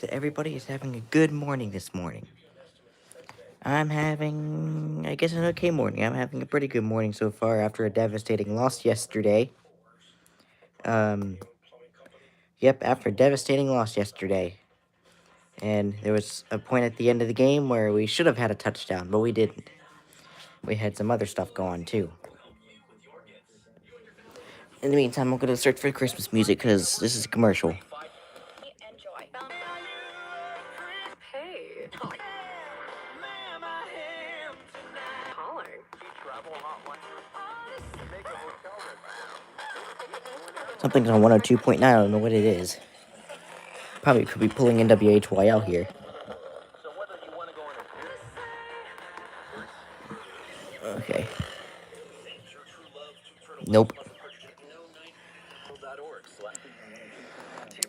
that everybody is having a good morning this morning. I'm having, I guess, an okay morning. I'm having a pretty good morning so far after a devastating loss yesterday. Um, yep, after a devastating loss yesterday. And there was a point at the end of the game where we should have had a touchdown, but we didn't. We had some other stuff go on, too. In the meantime, I'm going to search for Christmas music because this is a commercial. Hey. Something's on 102.9, I don't know what it is. Probably could be pulling NWHYL here. Okay. Nope.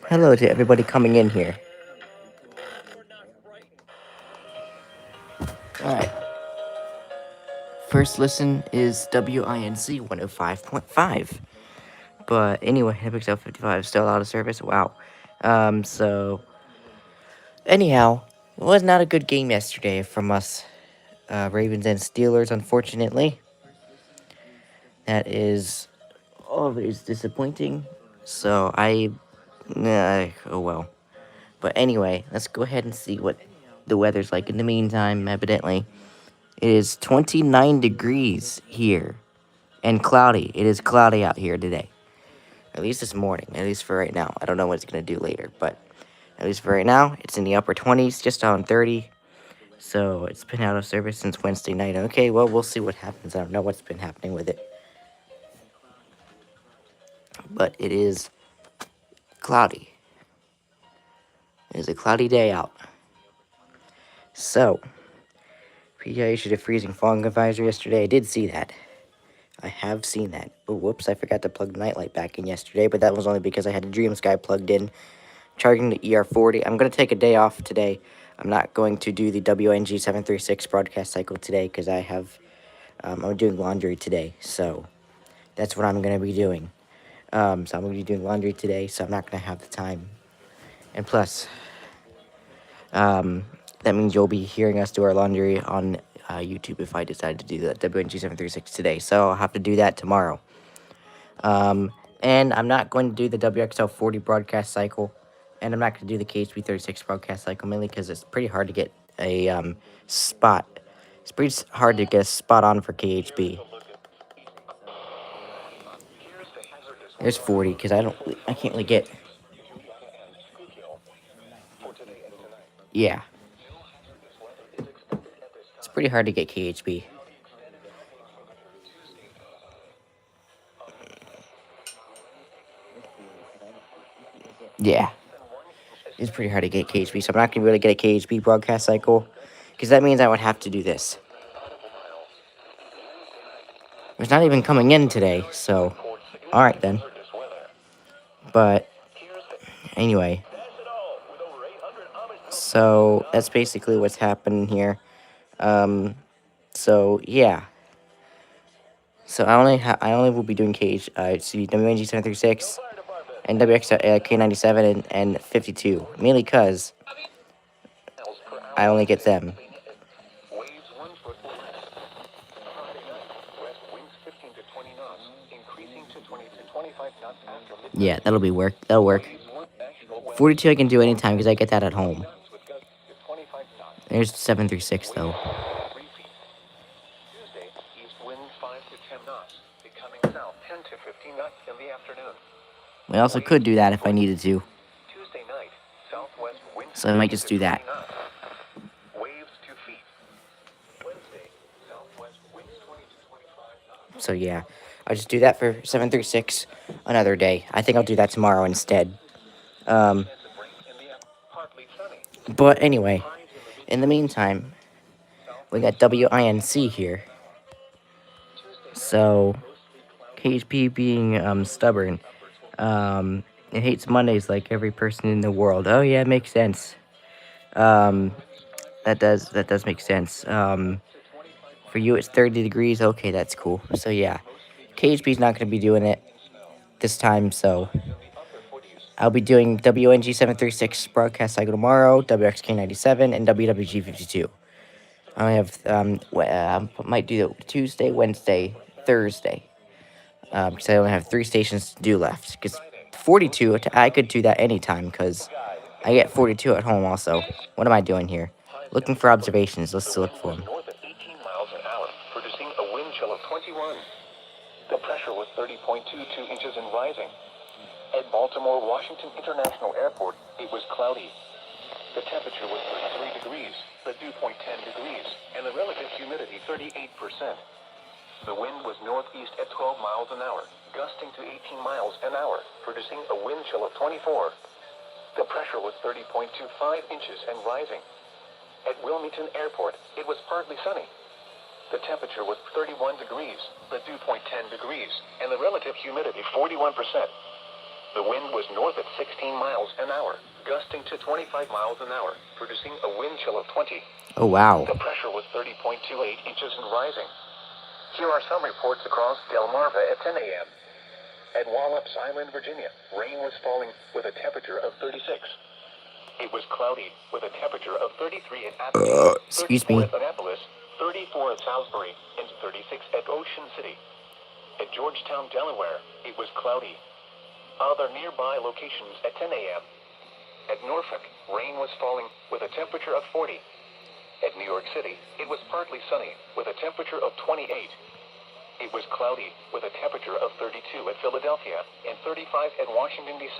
Hello to everybody coming in here. Alright. First listen is WINC 105.5. But anyway, Epixel 55 still out of service. Wow. So anyhow, it was not a good game yesterday from us Ravens and Steelers, unfortunately. That is always disappointing. So oh well. But anyway, let's go ahead and see what the weather's like. In the meantime, evidently, it is 29 degrees here and cloudy. It is cloudy out here today. At least this morning, at least for right now. I don't know what it's going to do later, but at least for right now, it's in the upper 20s, just on 30. So it's been out of service since Wednesday night. Okay, well, we'll see what happens. I don't know what's been happening with it. But it is cloudy. It is a cloudy day out. So, PGI issued a freezing fog advisory yesterday. I did see that. I have seen that. Oh, whoops, I forgot to plug the nightlight back in yesterday, but that was only because I had the Dream Sky plugged in, charging the ER40. I'm going to take a day off today. I'm not going to do the WNG 736 broadcast cycle today because I'm doing laundry today, so that's what I'm going to be doing. So I'm going to be doing laundry today, so I'm not going to have the time. And plus, that means you'll be hearing us do our laundry on YouTube if I decide to do that WNG 736 today. So I'll have to do that tomorrow. And I'm not going to do the WXL 40 broadcast cycle. And I'm not going to do the KHB 36 broadcast cycle, mainly because it's pretty hard to get a spot. It's pretty hard to get a spot on for KHB. There's 40, because I can't really get... Yeah. It's pretty hard to get KHB. Yeah. It's pretty hard to get KHB, so I'm not going to be able to get a KHB broadcast cycle, because that means I would have to do this. It's not even coming in today, so... Alright then. But... Anyway. So, that's basically what's happening here. So, yeah. So, I only will be doing WNG 736 and K97 and 52. Mainly because I only get them. Yeah, that'll work. 42 I can do anytime because I get that at home. There's 736 though. We also could do that if I needed to. So I might just do that. So yeah, I'll just do that for 736 another day. I think I'll do that tomorrow instead. But anyway, in the meantime, we got WINC here. So, KHP being stubborn, it hates Mondays like every person in the world. Oh yeah, it makes sense. That does make sense. For you it's 30 degrees. Okay, that's cool. So yeah, KHP's not going to be doing it this time. So I'll be doing WNG 736 broadcast cycle tomorrow, WXK 97, and WWG 52. I have might do it Tuesday, Wednesday, Thursday. Because I only have 3 stations to do left. Because 42, I could do that anytime. Because I get 42 at home also. What am I doing here? Looking for observations. Let's look for them. North at 18 miles an hour, producing a wind chill of 21. The pressure was 30.22 inches and rising. At Baltimore Washington International Airport, it was cloudy. The temperature was 33 degrees, the dew point 10 degrees, and the relative humidity 38%. The wind was northeast at 12 miles an hour, gusting to 18 miles an hour, producing a wind chill of 24. The pressure was 30.25 inches and rising. At Wilmington Airport, it was partly sunny. The temperature was 31 degrees, the dew point 10 degrees, and the relative humidity 41%. The wind was north at 16 miles an hour, gusting to 25 miles an hour, producing a wind chill of 20. Oh, wow. The pressure was 30.28 inches and rising. Here are some reports across Delmarva at 10 a.m. At Wallops Island, Virginia, rain was falling with a temperature of 36. It was cloudy with a temperature of 33 at Abilene, Excuse 34 me. at Annapolis, 34 at Salisbury, and 36 at Ocean City. At Georgetown, Delaware, it was cloudy. Other nearby locations at 10 a.m. At Norfolk, rain was falling with a temperature of 40. At New York City, it was partly sunny with a temperature of 28. It was cloudy with a temperature of 32 at Philadelphia and 35 at Washington, D.C.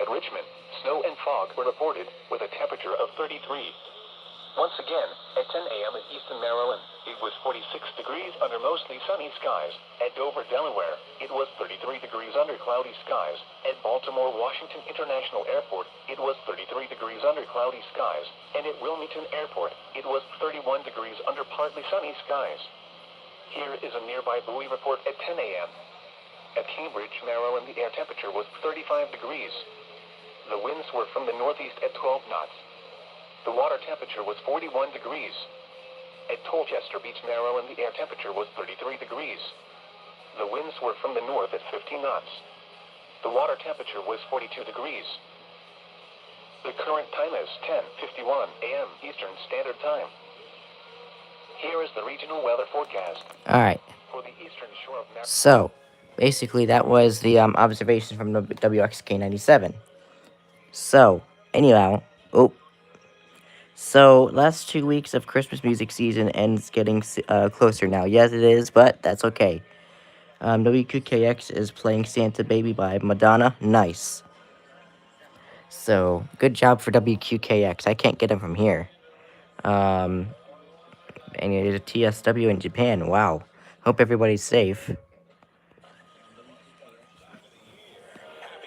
At Richmond, snow and fog were reported with a temperature of 33. Once again, at 10 a.m. in Easton, Maryland, it was 46 degrees under mostly sunny skies. At Dover, Delaware, it was 33 degrees under cloudy skies. At Baltimore Washington International Airport, it was 33 degrees under cloudy skies. And at Wilmington Airport, it was 31 degrees under partly sunny skies. Here is a nearby buoy report at 10 a.m. At Cambridge, Maryland, the air temperature was 35 degrees. The winds were from the northeast at 12 knots. The water temperature was 41 degrees. At Colchester Beach, Maryland, the air temperature was 33 degrees. The winds were from the north at 15 knots. The water temperature was 42 degrees. The current time is 10:51 a.m. Eastern Standard Time. Here is the regional weather forecast. Alright. For the eastern shore of Maryland. So, basically, that was the observation from the WXK 97. So, anyhow, So, last 2 weeks of Christmas music season ends getting closer now. Yes, it is, but that's okay. WQKX is playing Santa Baby by Madonna. Nice. So, good job for WQKX. I can't get them from here. And it is a TSW in Japan. Wow. Hope everybody's safe. Happy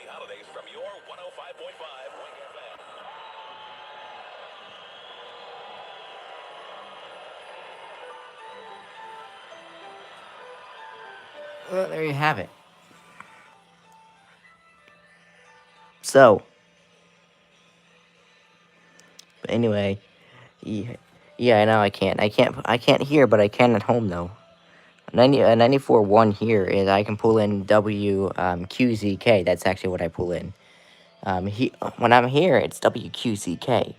holidays from your 105.5 Well, there you have it. So, but anyway, yeah, I know I can't hear, but I can at home though. 94.1 here is I can pull in QZK. That's actually what I pull in. When I'm here, it's WQZK,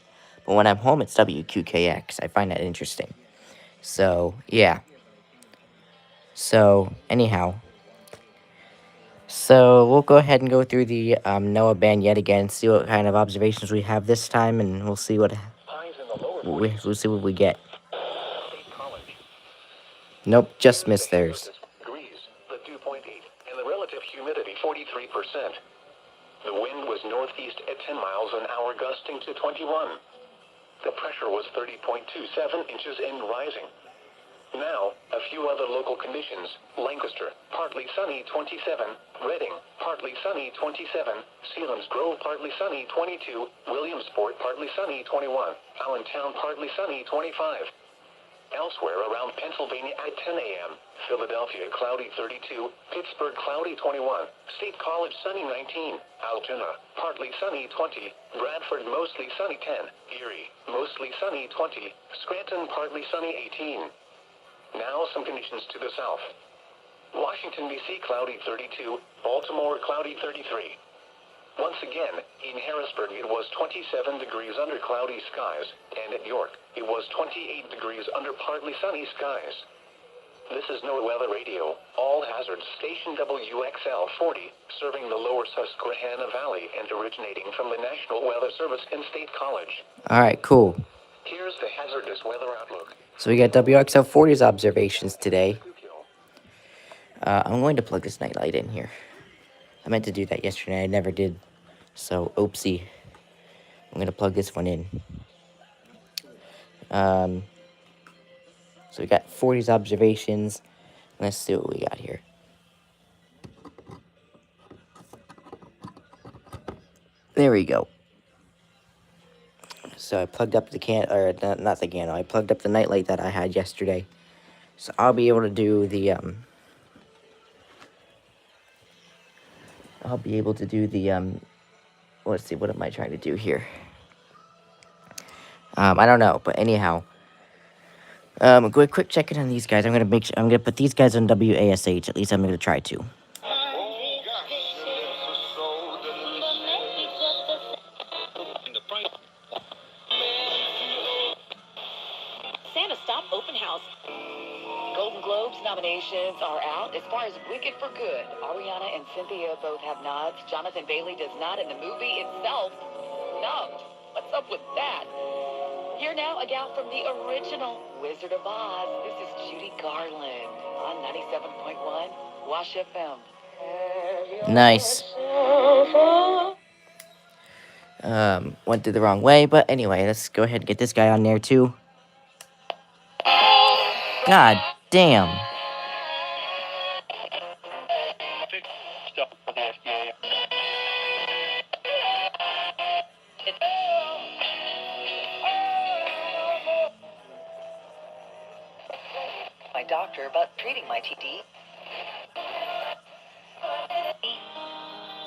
but when I'm home, it's WQKX. I find that interesting. So yeah. So anyhow. So we'll go ahead and go through the NOAA band yet again, see what kind of observations we have this time, and we'll see what we'll see what we get. State College. Nope, just missed theirs. Degrees, the dew point 8, and the relative humidity 43%. The wind was northeast at 10 miles an hour, gusting to 21. The pressure was 30.27 inches and rising. Now, a few other local conditions. Lancaster, partly sunny 27. Reading, partly sunny 27. Selinsgrove, partly sunny 22. Williamsport, partly sunny 21. Allentown, partly sunny 25. Elsewhere around Pennsylvania at 10 a.m. Philadelphia, cloudy 32. Pittsburgh, cloudy 21. State College, sunny 19. Altoona, partly sunny 20. Bradford, mostly sunny 10. Erie, mostly sunny 20. Scranton, partly sunny 18. Now some conditions to the south. Washington, D.C., cloudy 32. Baltimore, cloudy 33. Once again, in Harrisburg it was 27 degrees under cloudy skies, and at York it was 28 degrees under partly sunny skies. This is NOAA Weather Radio, all hazards station WXL 40, serving the lower Susquehanna Valley and originating from the National Weather Service and State College. Alright, cool. Here's the hazardous weather outlook. So we got WXL 40's observations today. I'm going to plug this nightlight in here. I meant to do that yesterday, I never did. So, oopsie. I'm going to plug this one in. So we got 40's observations. Let's see what we got here. There we go. So I plugged up the not the candle. I plugged up the nightlight that I had yesterday. So I'll be able to do the let's see, what am I trying to do here? I don't know, but anyhow. Quick check in on these guys. I'm gonna put these guys on WASH. At least I'm gonna try to. Santa Stop Open House. Golden Globes nominations are out. As far as Wicked for Good, Ariana and Cynthia both have nods. Jonathan Bailey does not, and the movie itself snubbed. What's up with that? Here now, a gal from the original Wizard of Oz. This is Judy Garland on 97.1 Wash FM. Nice. Went through the wrong way, but anyway, let's go ahead and get this guy on there too. God damn. My doctor about treating my TD.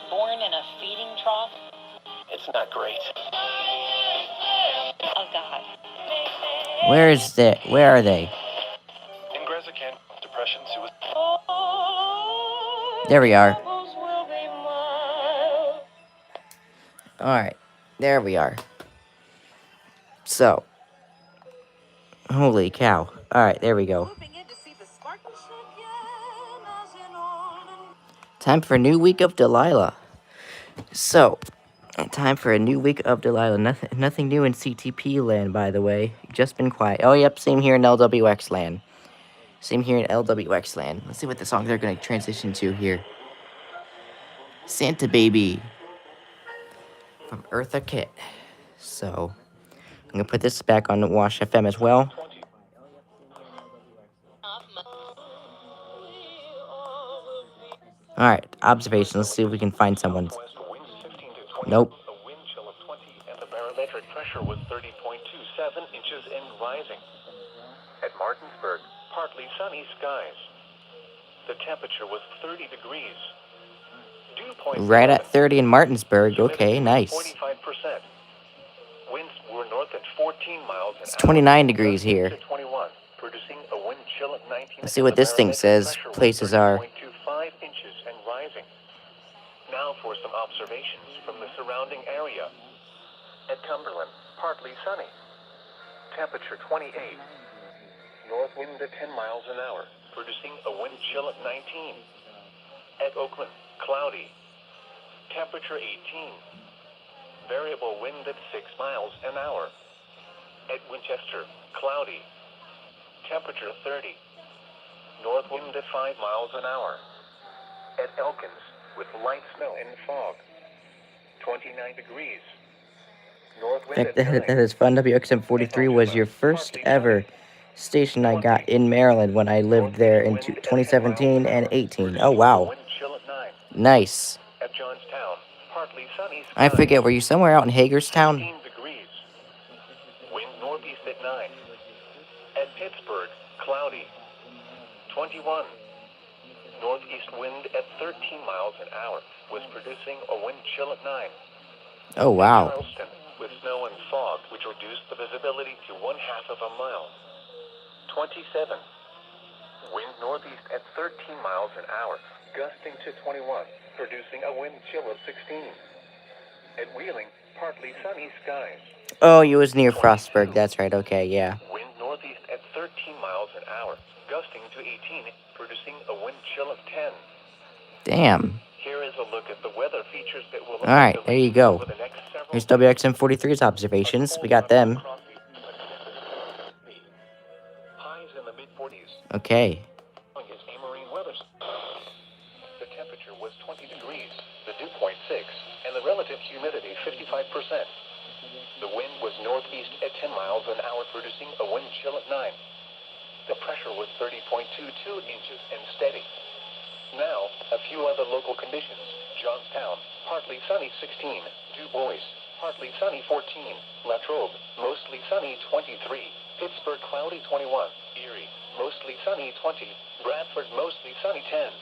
Born in a feeding trough. It's not great. Oh God. Where are they? In Grezican, depression, suicide. There we are. Alright, there we are. So, holy cow. Alright, there we go. Time for a new week of Delilah. So, time for a new week of Delilah. Nothing new in CTP land, by the way. Just been quiet. Oh, yep, same here in LWX land. Same here in LWX land. Let's see what the song they're going to transition to here. Santa Baby from Eartha Kitt. So, I'm going to put this back on Wash FM as well. Alright, observation. Let's see if we can find someone. Nope. A wind chill of 20 and the barometric pressure was 30.27 inches and rising. At Martinsburg, partly sunny skies. The temperature was 30 degrees. Dew point Right at 30 in Martinsburg. Okay, nice. 45%. Winds were north at 14 miles an hour. It's 29 degrees here. To 21, producing a wind chill of 19. Let's see what this thing says. Places are. 30.25 inches and rising. Now for some observations from the surrounding area. At Cumberland, partly sunny. Temperature 28. North wind at 10 miles an hour, producing a wind chill at 19. At Oakland, cloudy. Temperature 18. Variable wind at 6 miles an hour. At Winchester, cloudy. Temperature 30. North wind at 5 miles an hour. At Elkins, with light snow and fog. 29 degrees. North wind at 9. That is fun. WXM 43 was your first ever station I got in Maryland when I lived there in 2017 and 18. Oh, wow. Nice. At Johnstown, partly sunny skies. I forget, were you somewhere out in Hagerstown? 15 degrees. Wind northeast at 9. At Pittsburgh, cloudy. 21. Northeast wind at 13 miles an hour was producing a wind chill at 9. Oh, wow. Charleston, with snow and fog, which reduced the visibility to 1/2 of a mile. 27. Wind northeast at 13 miles an hour, gusting to 21, producing a wind chill of 16. At Wheeling, partly sunny skies. Oh, you was near 22. Frostburg. That's right. Okay, yeah. Wind northeast at 13 miles an hour, gusting to 18, producing a wind chill of 10. Damn. Here is a look at the weather features that will All right, affect the there you region go. over the next several Here's days. WXM43's observations. We got them. Highs in the mid-40s. Okay. Is a marine weather. The temperature was 20 degrees, the dew point 6, and the relative humidity 55%. The wind was northeast at 10 miles an hour, producing a wind chill of 9. The pressure was 30.22 inches and steady. Now, a few other local conditions. Johnstown, partly sunny 16. Du Bois, partly sunny 14. Latrobe, mostly sunny 23. Pittsburgh, cloudy 21. Erie, mostly sunny 20. Bradford, mostly sunny 10.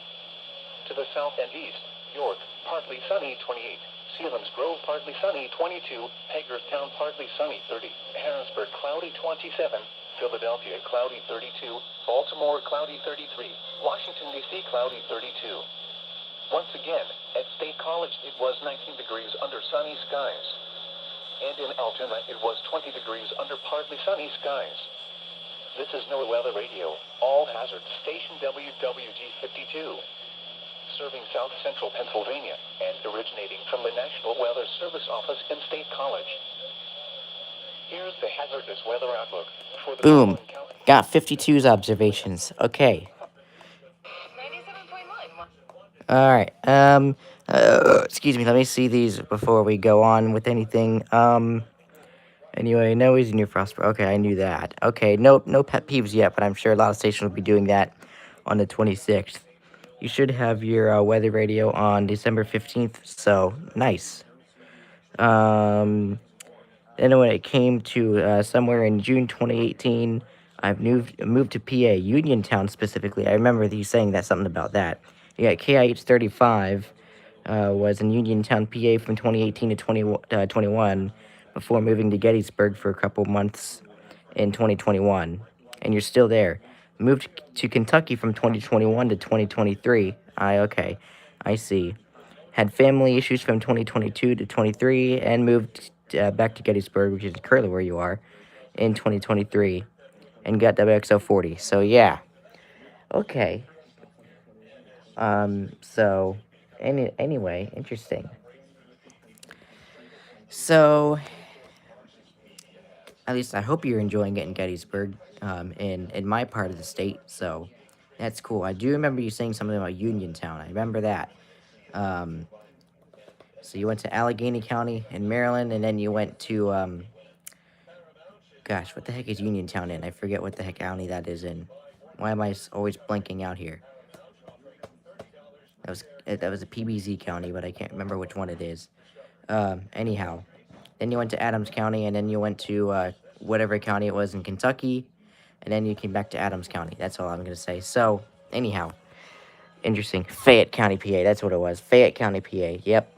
To the south and east, York, partly sunny 28. Selinsgrove, partly sunny 22. Hagerstown, partly sunny 30. Harrisburg, cloudy 27. Philadelphia, cloudy 32. Baltimore, cloudy 33. Washington, D.C., cloudy 32. Once again, at State College, it was 19 degrees under sunny skies. And in Altoona, it was 20 degrees under partly sunny skies. This is NOAA Weather Radio, all hazard, station WWG 52. Serving south central Pennsylvania and originating from the National Weather Service Office in State College. Here's the hazardous weather outlook for the Boom. following county. Got 52's observations. Okay. 97.1. All right. Excuse me. Let me see these before we go on with anything. Anyway, no easy new Frostburg. Okay, I knew that. Okay, no pet peeves yet, but I'm sure a lot of stations will be doing that on the 26th. You should have your weather radio on December 15th, so nice. Then when it came to somewhere in June 2018, I've moved to PA, Uniontown specifically. I remember you saying that something about that. Yeah, KIH 35 was in Uniontown, PA from 2018 to 2021 before moving to Gettysburg for a couple months in 2021. And you're still there. Moved to Kentucky from 2021 to 2023. Okay, I see. Had family issues from 2022 to 23 and moved back to Gettysburg, which is currently where you are, in 2023 and got WXO40. So, yeah. Okay. So, anyway, interesting. So, at least I hope you're enjoying it in Gettysburg, in my part of the state, so that's cool. I do remember you saying something about Uniontown. I remember that. So you went to Allegheny County in Maryland, and then you went to, gosh, what the heck is Uniontown in? I forget what the heck county that is in. Why am I always blanking out here? That was a PBZ county, but I can't remember which one it is. Anyhow, then you went to Adams County, and then you went to whatever county it was in Kentucky, and then you came back to Adams County. That's all I'm going to say. So, anyhow, interesting. Fayette County, PA. That's what it was. Fayette County, PA. Yep.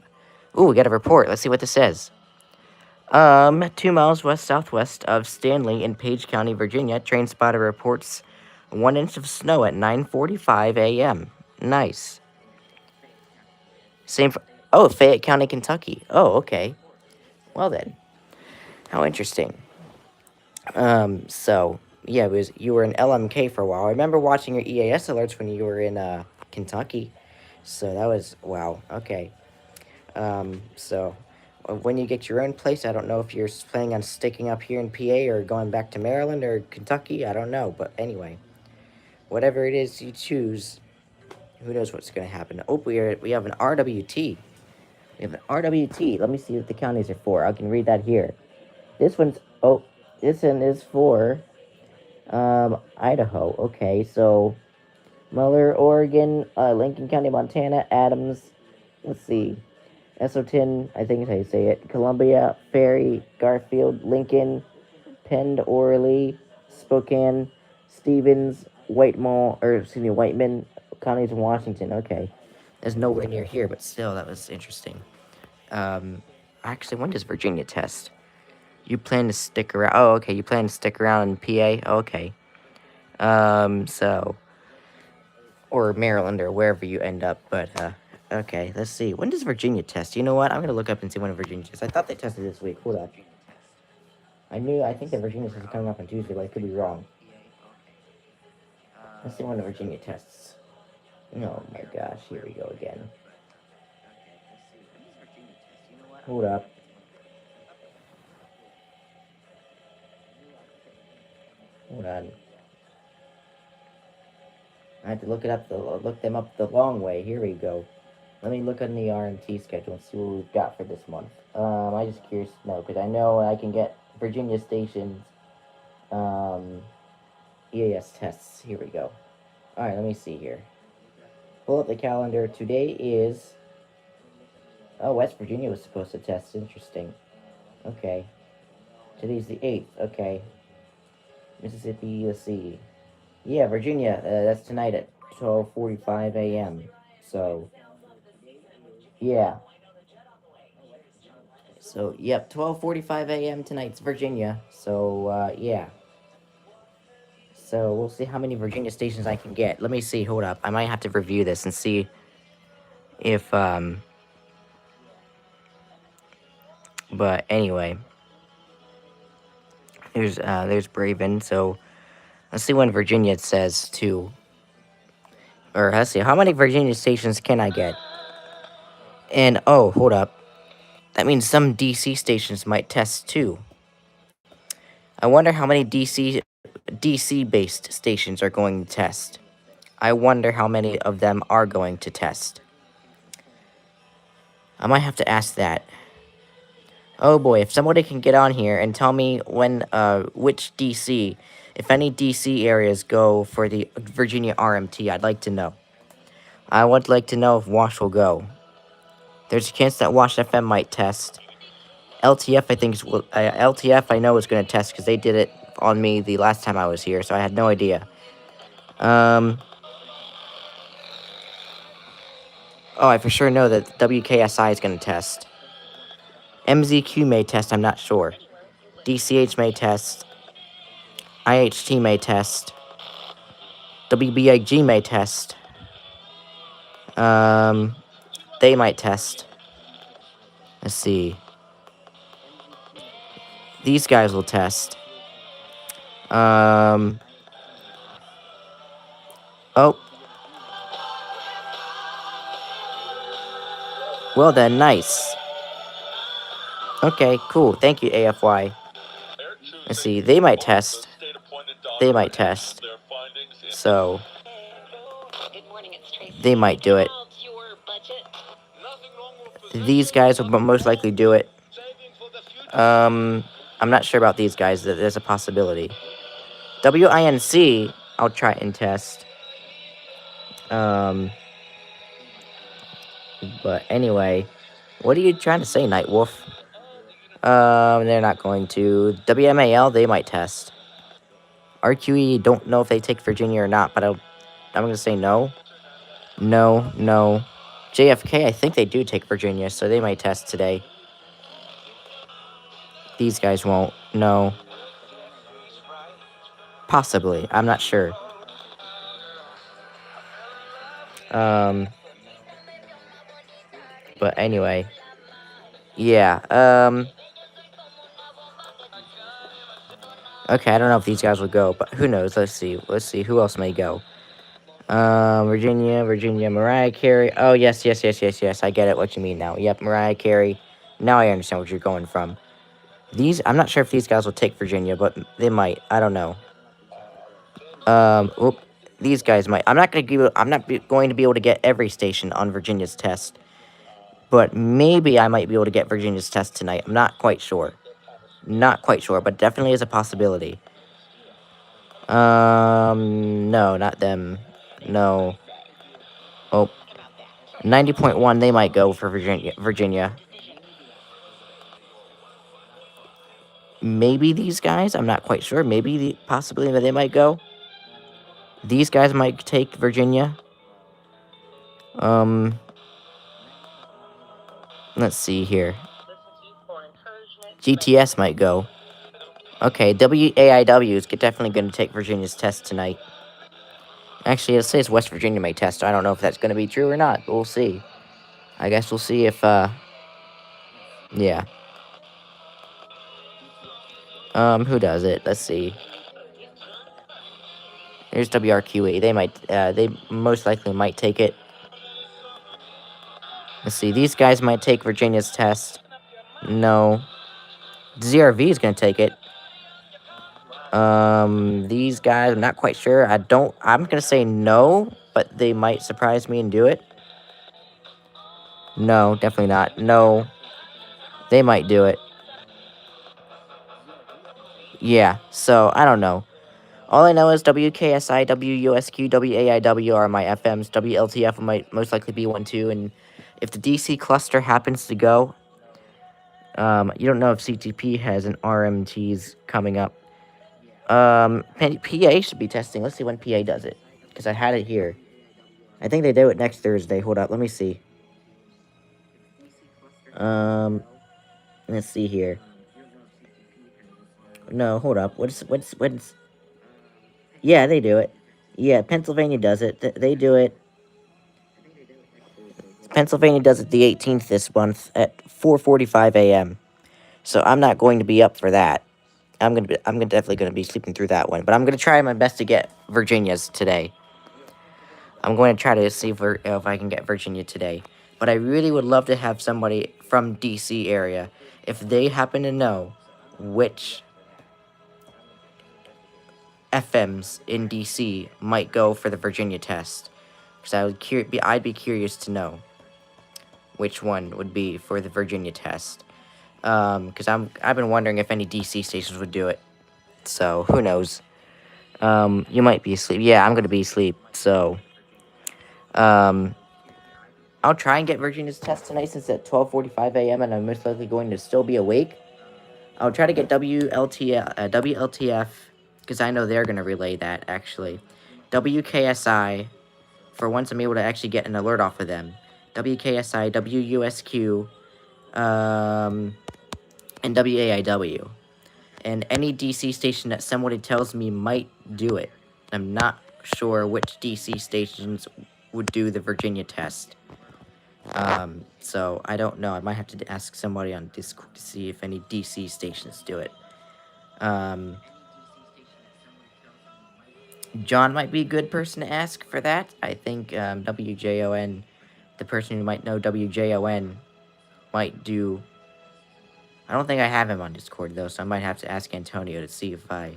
Ooh, we got a report. Let's see what this says. 2 miles west-southwest of Stanley in Page County, Virginia, train spotter reports 1 inch of snow at 9:45 a.m. Nice. Same for... Oh, Fayette County, Kentucky. Oh, okay. Well then. How interesting. So, yeah, you were in LMK for a while. I remember watching your EAS alerts when you were in, Kentucky. So that was... Wow, okay. So, when you get your own place, I don't know if you're planning on sticking up here in PA or going back to Maryland or Kentucky. I don't know, but anyway. Whatever it is you choose, who knows what's going to happen. Oh, we have an RWT. We have an RWT. Let me see what the counties are for. I can read that here. This one is for, Idaho. Okay, so, Muller, Oregon, Lincoln County, Montana, Adams, let's see, Esselton, I think is how you say it, Columbia, Ferry, Garfield, Lincoln, Pend Oreille, Spokane, Stevens, Whiteman, counties in Washington. Okay. There's nowhere near here, but still, that was interesting. Actually, when does Virginia test? You plan to stick around? Oh, okay. You plan to stick around in PA? Okay. So, or Maryland, or wherever you end up. But Okay, let's see. When does Virginia test? You know what? I'm gonna look up and see when Virginia tests. I thought they tested this week. Hold on. I think that Virginia test is coming up on Tuesday, but I could be wrong. Let's see when the Virginia tests. Oh my gosh, here we go again. Hold up. Hold on. I have to look them up the long way. Here we go. Let me look on the RMT schedule and see what we've got for this month. I'm just curious to know, because I know I can get Virginia stations, EAS tests. Here we go. Alright, let me see here. Pull up the calendar. Today is... Oh, West Virginia was supposed to test. Interesting. Okay. Today's the 8th. Okay. Mississippi, let's see. Yeah, Virginia, that's tonight at 12:45 a.m. So, yeah. So, yep, 12:45 a.m. tonight's Virginia. So, yeah. So, we'll see how many Virginia stations I can get. Let me see, hold up. I might have to review this and see if, but anyway. There's Braven, so let's see when Virginia says to, or let's see, how many Virginia stations can I get? And, oh, hold up. That means some DC stations might test too. I wonder how many DC-based stations are going to test. I wonder how many of them are going to test. I might have to ask that. Oh boy, if somebody can get on here and tell me when, which DC, if any DC areas go for the Virginia RMT, I'd like to know. I would like to know if Wash will go. There's a chance that Wash FM might test. LTF, I think, LTF I know is going to test because they did it on me the last time I was here, so I had no idea. Oh, I for sure know that WKSI is going to test. MZQ may test, I'm not sure. DCH may test. IHT may test. WBIG may test. They might test. Let's see. These guys will test. Oh. Well then, nice. Okay, cool. Thank you, AFY. Let's see. They might test. They might test. So, they might do it. These guys will most likely do it. I'm not sure about these guys. There's a possibility. WINC, I'll try and test. But anyway, what are you trying to say, Nightwolf? They're not going to. WMAL, they might test. RQE, don't know if they take Virginia or not, but I'm going to say no. No, no. JFK, I think they do take Virginia, so they might test today. These guys won't. No. Possibly. I'm not sure. But anyway. Yeah, okay, I don't know if these guys will go, but who knows? Let's see. Let's see who else may go. Virginia, Mariah Carey. Oh, yes. I get it, what you mean now. Yep, Mariah Carey. Now I understand what you're going from. I'm not sure if these guys will take Virginia, but they might. I don't know. These guys might. I'm not going to be able to get every station on Virginia's test. But maybe I might be able to get Virginia's test tonight. I'm not quite sure. Not quite sure, but definitely is a possibility. No, not them. No. Oh. 90.1, they might go for Virginia. Maybe these guys, I'm not quite sure. Maybe possibly they might go. These guys might take Virginia. Let's see here. GTS might go. Okay, WAIW is definitely going to take Virginia's test tonight. Actually, it says West Virginia may test. I don't know if that's going to be true or not, but we'll see. I guess we'll see if, yeah. Who does it? Let's see. Here's WRQE. They most likely might take it. Let's see. These guys might take Virginia's test. No. ZRV is going to take it. These guys, I'm not quite sure. I'm going to say no, but they might surprise me and do it. No, definitely not. No. They might do it. Yeah, so I don't know. All I know is WKSI, WUSQ, WAIW are my FMs. WLTF might most likely be one too. And if the DC cluster happens to go, you don't know if CTP has an RMTs coming up. PA should be testing. Let's see when PA does it, because I had it here. I think they do it next Thursday. Hold up, let me see. Let's see here. No, hold up. What's? Yeah, they do it. Yeah, Pennsylvania does it. They do it. Pennsylvania does it the 18th this month at 4:45 a.m. So I'm not going to be up for that. I'm definitely gonna be sleeping through that one. But I'm gonna try my best to get Virginia's today. I'm going to try to see if I can get Virginia today. But I really would love to have somebody from DC area, if they happen to know which FMs in DC might go for the Virginia test, because I'd be curious to know which one would be for the Virginia test. Because I've been wondering if any DC stations would do it. So who knows? You might be asleep. Yeah, I'm gonna be asleep. So, I'll try and get Virginia's test tonight since it's at 12:45 a.m. and I'm most likely going to still be awake. I'll try to get WLTF, because I know they're going to relay that, actually. WKSI, for once I'm able to actually get an alert off of them. WKSI, WUSQ, and WAIW. And any DC station that somebody tells me might do it. I'm not sure which DC stations would do the Virginia test. So I don't know. I might have to ask somebody on Discord to see if any DC stations do it. John might be a good person to ask for that. I think WJON, the person who might know WJON, might do. I don't think I have him on Discord though, so I might have to ask Antonio to see if I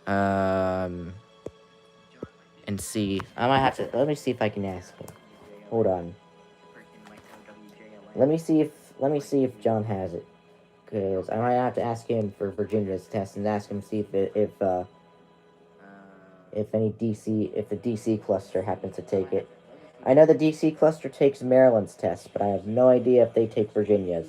and see. I might have to. Let me see if I can ask him. Hold on. Let me see if John has it, because I might have to ask him for Virginia's test and ask him to see if the DC cluster happens to take it. I know the DC cluster takes Maryland's test, but I have no idea if they take Virginia's.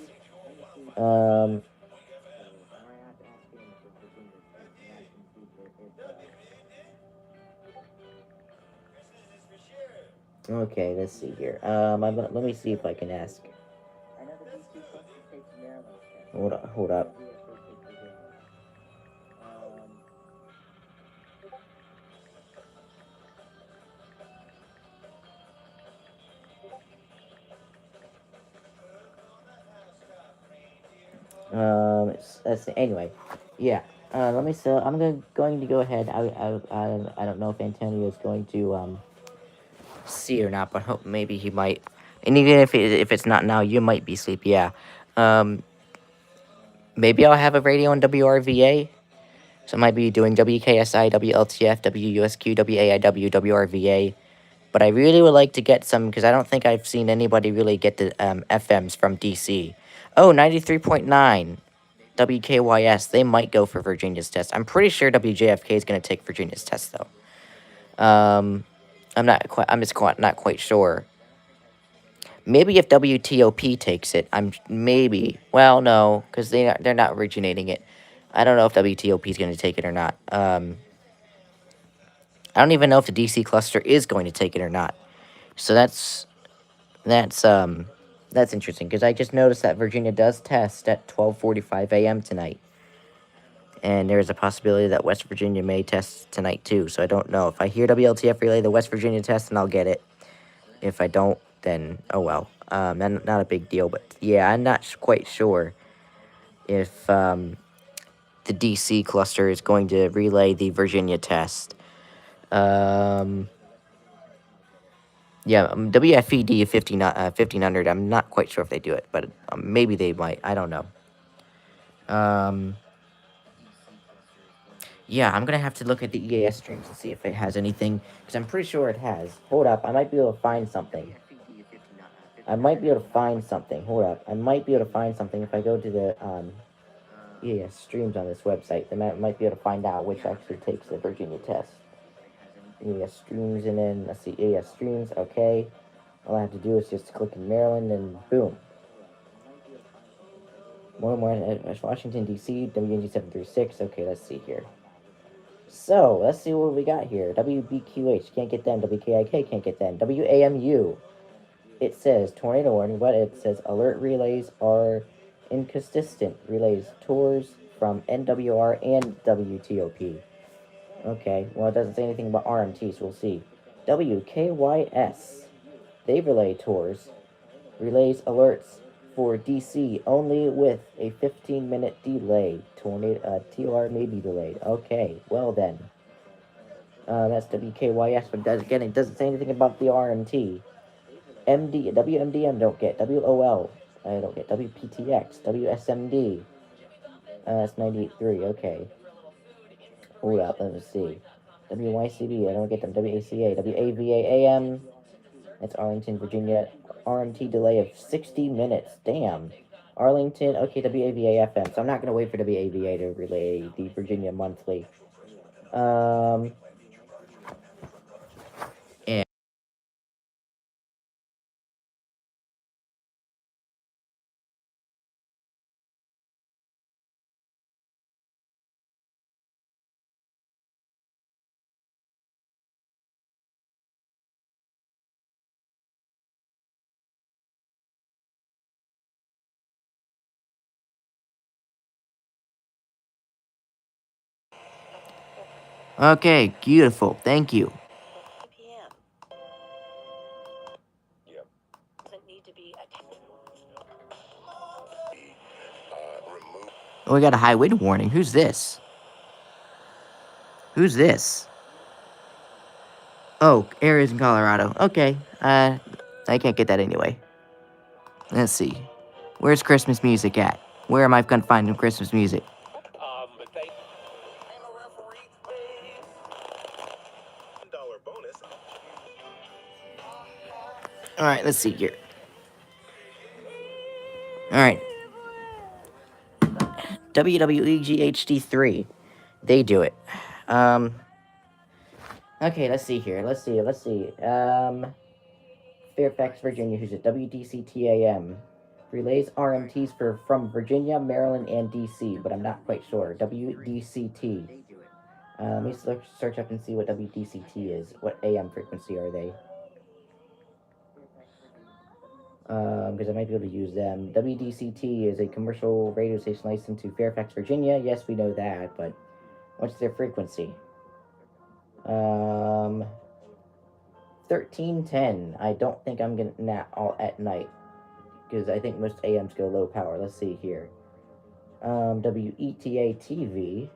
Okay, let's see here. Let me see if I can ask. Hold up. Anyway, yeah. Let me. So I'm going to go ahead. I don't know if Antonio is going to see or not, but hope maybe he might. And even if it's not now, you might be asleep. Yeah. Maybe I'll have a radio on WRVA. So I might be doing WKSI, WLTF, WUSQ, WAIW, WRVA. But I really would like to get some, because I don't think I've seen anybody really get the FMs from DC. Oh, 93.9. WKYS. They might go for Virginia's test. I'm pretty sure WJFK is going to take Virginia's test, though. I'm just not quite sure. Maybe if WTOP takes it, well, no, because they're not originating it. I don't know if WTOP is going to take it or not. I don't even know if the DC cluster is going to take it or not. So that's interesting, because I just noticed that Virginia does test at 12:45 a.m. tonight. And there's a possibility that West Virginia may test tonight too. So I don't know. If I hear WLTF relay the West Virginia test, then I'll get it. If I don't, then oh well. Not a big deal, but yeah, I'm not quite sure if the DC cluster is going to relay the Virginia test. Yeah, WFED 1500. I'm not quite sure if they do it, but maybe they might. I don't know. Yeah, I'm gonna have to look at the EAS streams to see if it has anything, because I'm pretty sure it has. Hold up, I might be able to find something. Hold up, I might be able to find something if I go to the EAS streams on this website. Then I might be able to find out which actually takes the Virginia test. EAS streams, and then let's see, EAS streams. Okay, all I have to do is just click in Maryland, and boom. More Washington D.C. WNG 736. Okay, let's see here. So, let's see what we got here. WBQH, can't get them. WKIK, can't get them. WAMU, it says tornado warning, but it says alert relays are inconsistent. Relays tours from NWR and WTOP. Okay, well, it doesn't say anything about RMT, so we'll see. WKYS, they relay tours. Relays alerts for DC only with a 15-minute delay. TOR may be delayed. Okay, well then. That's WKYS, but it doesn't say anything about the RMT. WMDM don't get. WOL, I don't get. WPTX, WSMD. That's 98.3, okay. Hold up, let me see. WYCB, I don't get them. WACA, WAVA AM. That's Arlington, Virginia. RMT delay of 60 minutes. Damn. Arlington, okay, WAVA FM. So I'm not going to wait for WAVA to relay the Virginia monthly. And okay, beautiful. Thank you. Oh, we got a high wind warning. Who's this? Who's this? Oh, areas in Colorado. Okay. I can't get that anyway. Let's see. Where's Christmas music at? Where am I gonna find some Christmas music? Alright, let's see here. Alright. WWEGHD3. They do it. Okay, let's see here. Let's see. Fairfax, Virginia, who's at WDCTAM. Relays RMTs from Virginia, Maryland, and DC, but I'm not quite sure. WDCT. Let me search up and see what WDCT is. What AM frequency are they? Because I might be able to use them. WDCT is a commercial radio station licensed to Fairfax, Virginia. Yes, we know that, but what's their frequency? 1310. I don't think I'm gonna all at night, because I think most AMs go low power. Let's see here. WETA TV.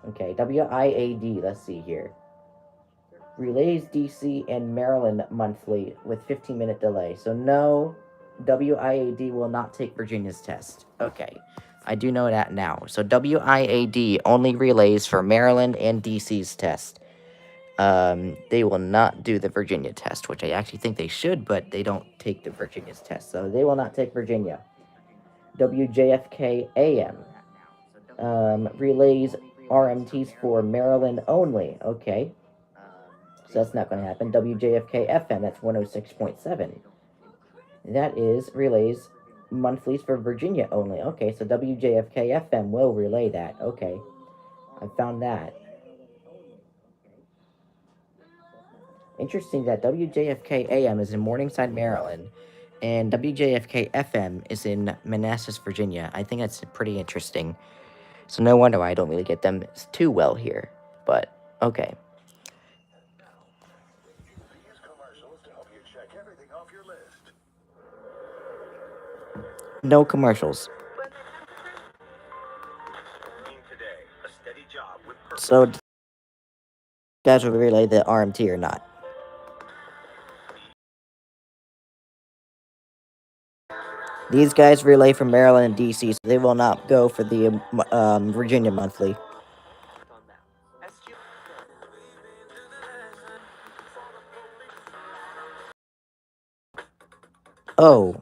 Okay, WIAD. Let's see here. Relays DC and Maryland monthly with 15-minute delay. So no, WIAD will not take Virginia's test. Okay, I do know that now. So WIAD only relays for Maryland and DC's test. They will not do the Virginia test, which I actually think they should, but they don't take the Virginia's test. So they will not take Virginia. WJFK AM. Relays RMTs for Maryland only. Okay. So that's not going to happen. WJFK FM, that's 106.7. That is relays monthlies for Virginia only. Okay, so WJFK FM will relay that. Okay, I found that. Interesting that WJFK AM is in Morningside, Maryland, and WJFK FM is in Manassas, Virginia. I think that's pretty interesting. So no wonder why I don't really get them too well here. But, okay. No commercials. So, guys will relay the RMT or not. These guys relay from Maryland and DC, so they will not go for the Virginia monthly. Oh.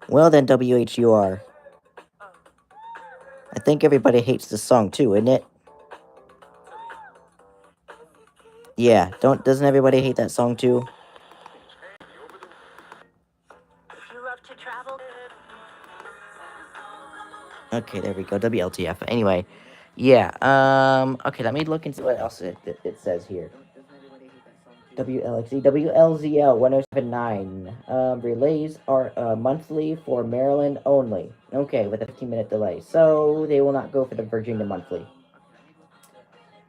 Well then, WHUR. I think everybody hates this song too, isn't it? Yeah, doesn't everybody hate that song too? Okay, there we go. WLTF. Anyway, yeah. Okay, let me look and see what else it says here. WLXE, WLZL 1079. Relays are monthly for Maryland only. Okay, with a 15-minute delay. So they will not go for the Virginia monthly.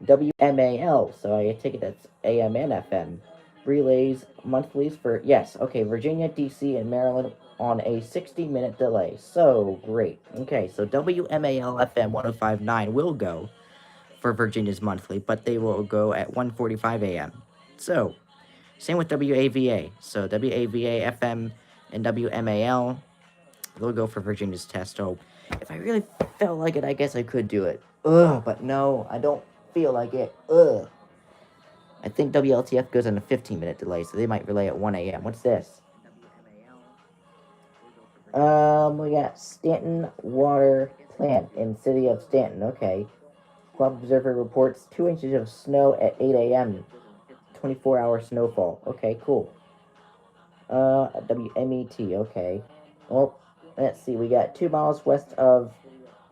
WMAL, so I take it that's AM and FM. Relays monthlies for, yes, okay, Virginia, DC, and Maryland on a 60-minute delay. So great. Okay, so WMAL FM 1059 will go for Virginia's monthly, but they will go at 1:45 a.m. So, same with WAVA. So WAVA FM and WMAL, they'll go for Virginia's test. So if I really felt like it, I guess I could do it. But no, I don't feel like it. I think WLTF goes on a 15-minute delay, so they might relay at 1 a.m. What's this? We got Stanton Water Plant in city of Stanton. Okay. Club Observer reports 2 inches of snow at 8 a.m. 24-hour snowfall. Okay, cool. WMET. Okay. Well, let's see. We got 2 miles west of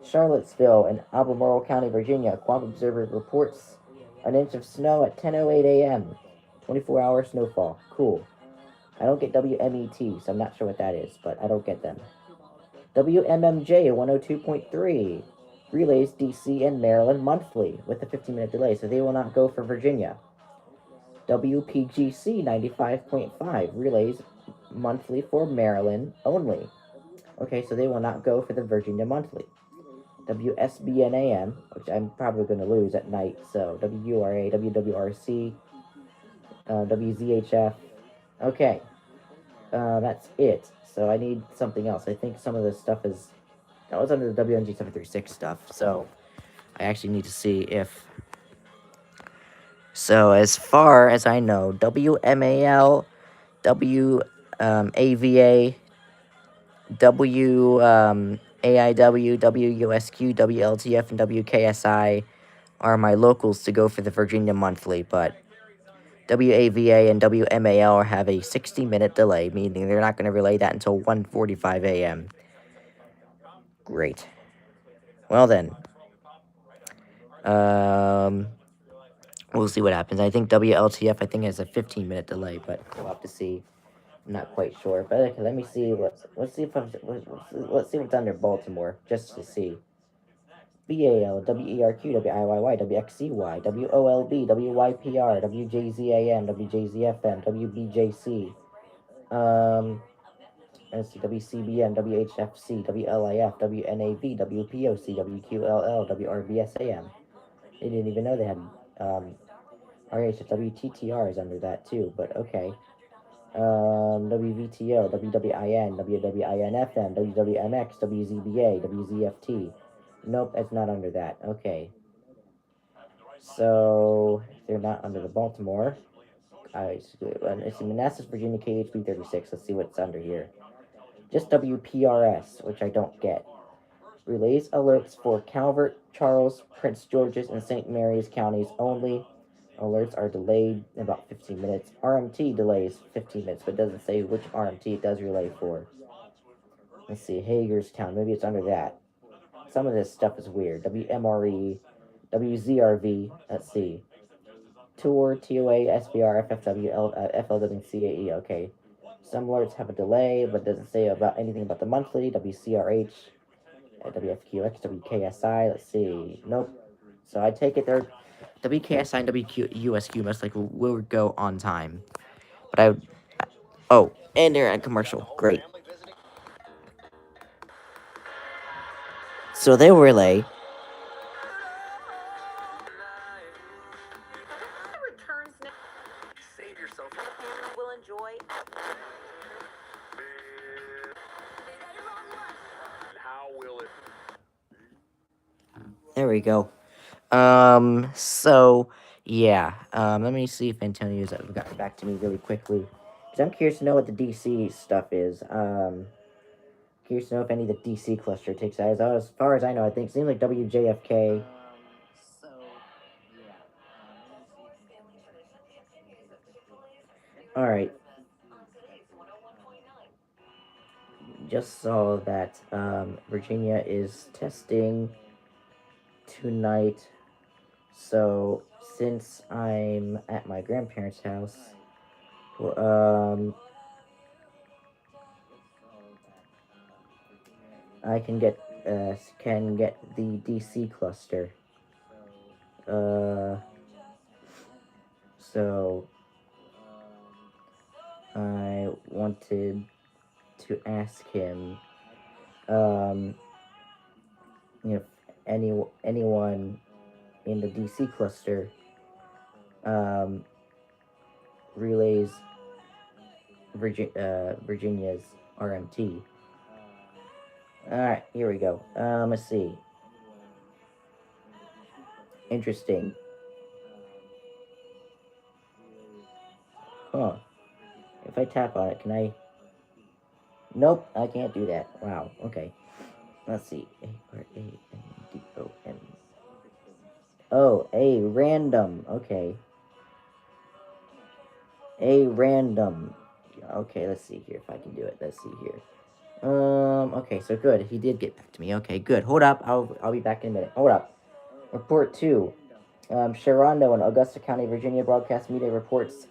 Charlottesville in Albemarle County, Virginia. Quad Observer reports an inch of snow at 10:08 a.m. 24-hour snowfall. Cool. I don't get WMET, so I'm not sure what that is, but I don't get them. WMMJ 102.3 relays DC and Maryland monthly with a 15-minute delay, so they will not go for Virginia. WPGC 95.5 relays monthly for Maryland only. Okay, so they will not go for the Virginia monthly. WSBNAM, which I'm probably going to lose at night, so WURA, WWRC, WZHF. Okay, that's it. So I need something else. I think some of this stuff is... That was under the WNG 736 stuff, so I actually need to see if... So as far as I know, WMAL, WAVA, AIW, WUSQ, WLTF, and WKSI are my locals to go for the Virginia monthly, but WAVA and WMAL have a 60-minute delay, meaning they're not going to relay that until 1:45 a.m. Great. Well then, we'll see what happens. I think WLTF, I think, has a 15-minute delay, but we'll have to see. I'm not quite sure, but okay, let me see. Let's see if let's see what's under Baltimore, just to see. BAL, WERQ, WIYY, WXCY, WOLB, WYPR, WJZAM, WJZFM, WBJC, let's see, WCBN, WHFC, WLIF, WNAV, WPOC, WQLL, WRBSAM. They didn't even know they had RHF, WTTR is under that too, but okay. WVTO, WWIN, WWINFM, WWMX, WZBA, WZFT. Nope, it's not under that. Okay. So, they're not under the Baltimore. It's Manassas, Virginia, KHB 36. Let's see what's under here. Just WPRS, which I don't get. Relays alerts for Calvert, Charles, Prince George's, and St. Mary's counties only. Alerts are delayed about 15 minutes. RMT delays 15 minutes, but doesn't say which RMT it does relay for. Let's see, Hagerstown, maybe it's under that. Some of this stuff is weird. WMRE, WZRV, let's see. Tour, TOA, SBR, FFW, FLW, CAE, okay. Some alerts have a delay, but doesn't say about anything about the monthly. WCRH, WFQX, WKSI, let's see. Nope. So I take it they're WKSI and WUSQ most likely will go on time. But I... Oh, and they're at commercial. Great. So they relay... Save yourself. Will enjoy. How will it? There we go. So, yeah. Let me see if Antonio's gotten back to me really quickly. Because I'm curious to know what the DC stuff is. Curious to know if any of the DC cluster takes that. As far as I know, I think it seems like WJFK. Alright. Just saw that Virginia is testing tonight. So, since I'm at my grandparents' house, I can get the DC cluster. So I wanted to ask him, if anyone in the DC cluster, relays Virginia's RMT. Alright, here we go. Let's see. Interesting. Huh. If I tap on it, can I... Nope, I can't do that. Wow, okay. Let's see. A-R-A-N-D-O-M. Oh, a random. Okay. A random. Okay, let's see here if I can do it. Let's see here. Okay, so good. He did get back to me. Okay, good. Hold up. I'll be back in a minute. Hold up. Report 2. Sharonda in Augusta County, Virginia broadcast media reports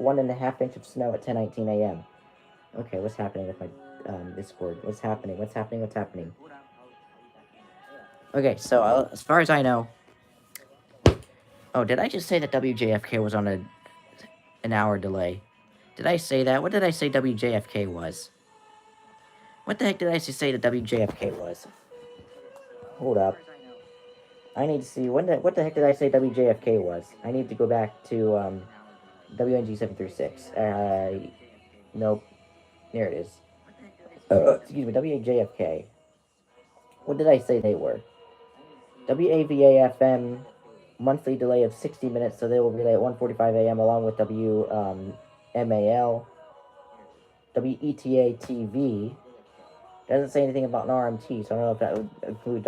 1.5 inches of snow at 10:19 a.m. Okay, what's happening with my Discord? What's happening? What's happening? What's happening? Okay, so as far as I know... Oh, did I just say that WJFK was on an hour delay? Did I say that? What did I say WJFK was? What the heck did I say that WJFK was? Hold up. I need to see, what the heck did I say WJFK was? I need to go back to, WNG736. Nope. There it is. Excuse me, WJFK. What did I say they were? WAVA-FM, monthly delay of 60 minutes, so they will relay at 1:45 a.m. along with WMAL. WETA-TV doesn't say anything about an RMT, so I don't know if that would include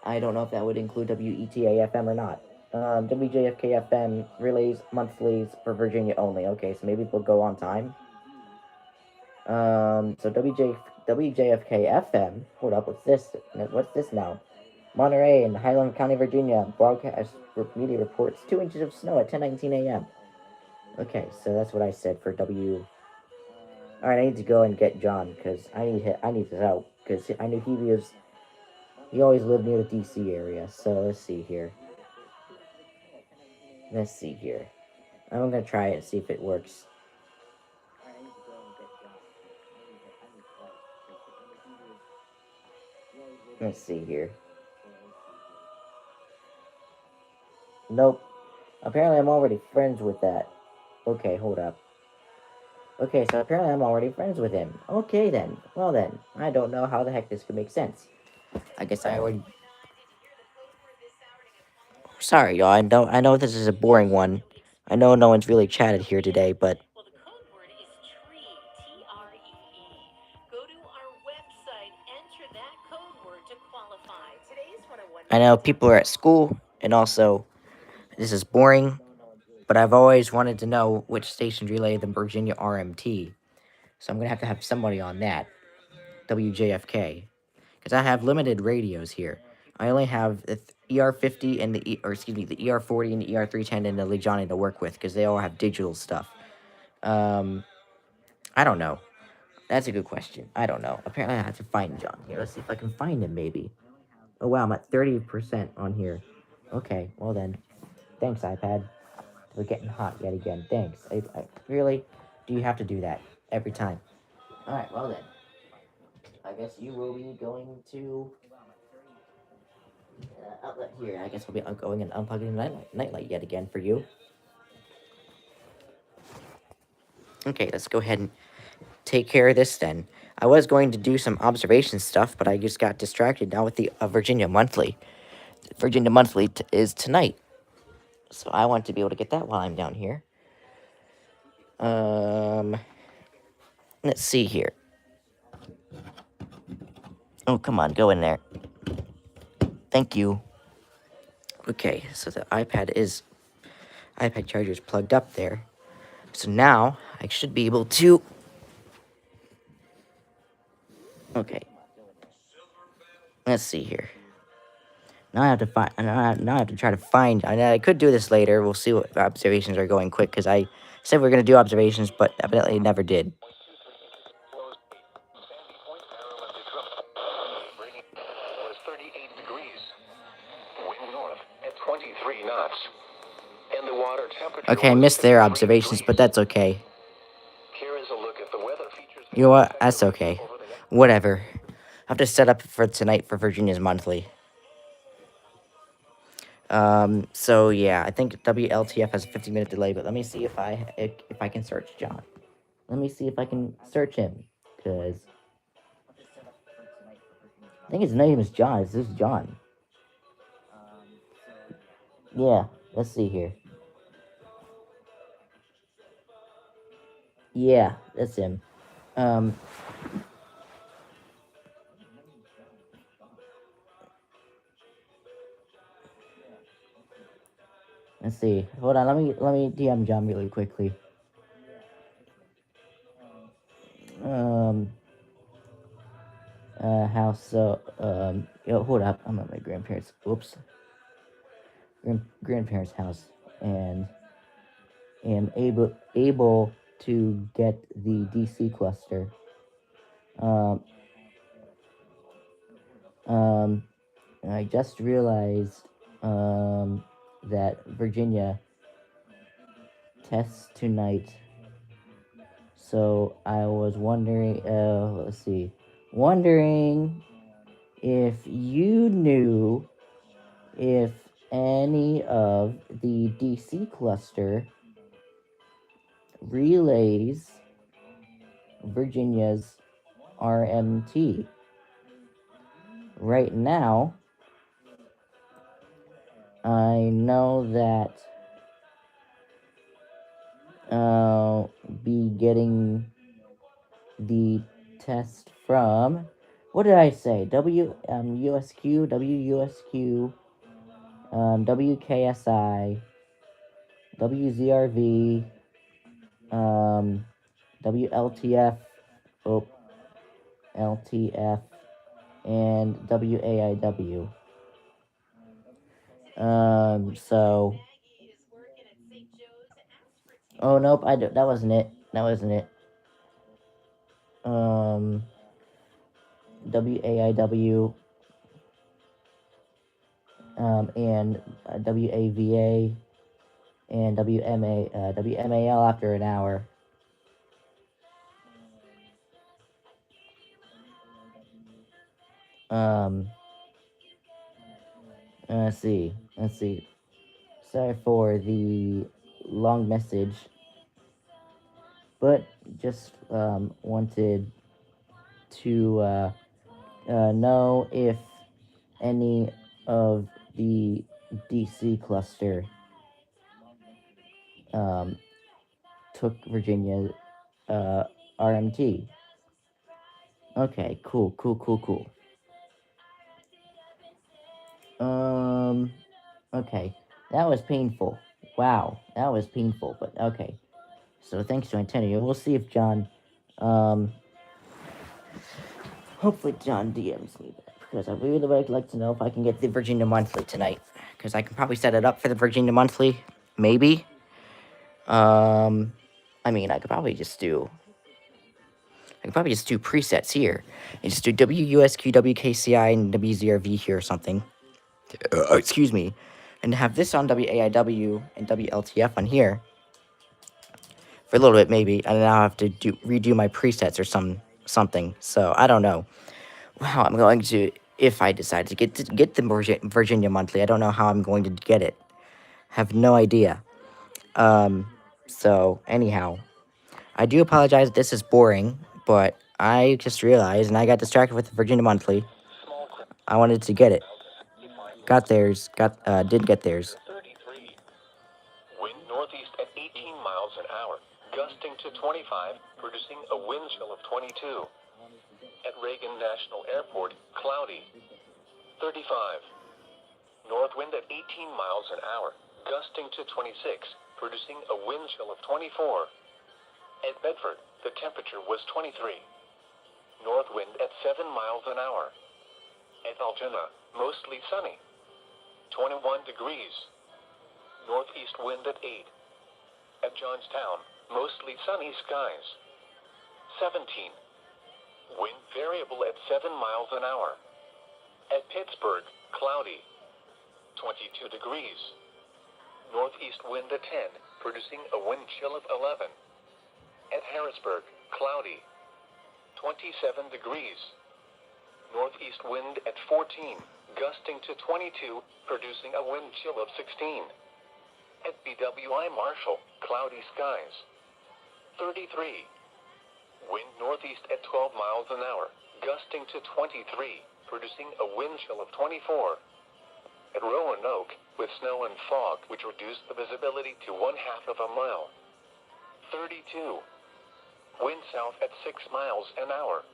I don't know if that would include WETA-FM or not. WJFK-FM relays monthlies for Virginia only. Okay, so maybe they'll go on time. So WJFK-FM. Hold up, what's this? What's this now? Monterey and Highland County, Virginia. Broadcast media reports 2 inches of snow at 10:19 a.m. Okay, so that's what I said for W. Alright, I need to go and get John, because I need his help, because I knew he always lived near the DC area, so let's see here. I'm gonna try it and see if it works. Let's see here. Nope. Apparently I'm already friends with that. Okay, hold up. Okay, so apparently I'm already friends with him. Okay then. Well then, I don't know how the heck this could make sense. I guess I already... Sorry, y'all. I know this is a boring one. I know no one's really chatted here today, but... Well, the code word is TREE, T-R-E-E. Go to our website, enter that code word to qualify. Today's 101... I know people are at school, and also, this is boring, but I've always wanted to know which station relay the Virginia RMT. So I'm going to have somebody on that. WJFK. Because I have limited radios here. I only have the ER50 and the ER40 and the ER310 and the Legiani to work with, because they all have digital stuff. I don't know. That's a good question. I don't know. Apparently I have to find John here. Let's see if I can find him, maybe. Oh, wow, I'm at 30% on here. Okay, well then. Thanks, iPad. We're getting hot yet again. Thanks. I really, do you have to do that every time? Alright, well then. I guess you will be going to outlet here. I guess I'll be going and unplugging the nightlight yet again for you. Okay, let's go ahead and take care of this then. I was going to do some observation stuff, but I just got distracted now with the Virginia Monthly. Virginia Monthly is tonight, so I want to be able to get that while I'm down here. Let's see here. Oh, come on, go in there. Thank you. Okay, so the iPad charger is plugged up there. So now I should be able to. Okay. Let's see here. Now I have to find. Now I have to try to find. I could do this later. We'll see what observations are going quick because I said we are gonna do observations, but evidently never did. Was 38 degrees. Wind north at 23 knots. And the water temperature. Okay, I missed their observations, but that's okay. Here is a look at the weather features. You know what? That's okay. Whatever. I have to set up for tonight for Virginia's Monthly. So yeah, I think WLTF has a 15-minute delay, but let me see if I can search John. Let me see if I can search him, because I think his name is John. Is this John? Yeah, let's see here. Yeah, that's him. Let's see. Hold on, let me DM John really quickly. House, so, yo, hold up. I'm at my grandparents', whoops. Grandparents' house, and am able to get the DC cluster. I just realized, that Virginia tests tonight. So I was wondering, wondering if you knew if any of the DC cluster relays Virginia's RMT. Right now, I know that I'll be getting the test from, what did I say? USQ, WUSQ, WKSI, WZRV, WLTF, LTF, and WAIW. So. Oh, nope, that wasn't it. WAIW, and WAVA, and WMAL after an hour. Let's see. Sorry for the long message, but just wanted to know if any of the DC cluster took Virginia RMT. Okay, cool. Okay, that was painful. Wow, that was painful, but okay. So thanks to Antonio. We'll see if John, hopefully John DMs me back, because I really would like to know if I can get the Virginia Monthly tonight, because I can probably set it up for the Virginia Monthly, maybe. I mean, I could probably just do presets here, and just do WUSQ, WKCI, and WZRV here or something. Excuse me. and have this on WAIW and WLTF on here for a little bit maybe, and then I'll have to redo my presets or something. So I don't know how I'm going to, if I decide to get the Virginia Monthly. I don't know how I'm going to get it. Have no idea. So anyhow, I do apologize if this is boring, but I just realized, and I got distracted with the Virginia Monthly. Small craft. I wanted to get it. 55 Got theirs. Did get theirs. 33. Wind northeast at 18 miles an hour, gusting to 25, producing a wind chill of 22. At Reagan National Airport, cloudy. 35. North wind at 18 miles an hour, gusting to 26, producing a wind chill of 24. At Bedford, the temperature was 23. North wind at 7 miles an hour. At Algena, mostly sunny. 21 degrees. Northeast wind at 8. At Johnstown, mostly sunny skies. 17. Wind variable at 7 miles an hour. At Pittsburgh, cloudy. 22 degrees. Northeast wind at 10, producing a wind chill of 11. At Harrisburg, cloudy. 27 degrees. Northeast wind at 14, gusting to 22, producing a wind chill of 16. At BWI Marshall, cloudy skies. 33. Wind northeast at 12 miles an hour, gusting to 23, producing a wind chill of 24. At Roanoke, with snow and fog which reduced the visibility to 1/2 of a mile. 32. Wind south at 6 miles an hour.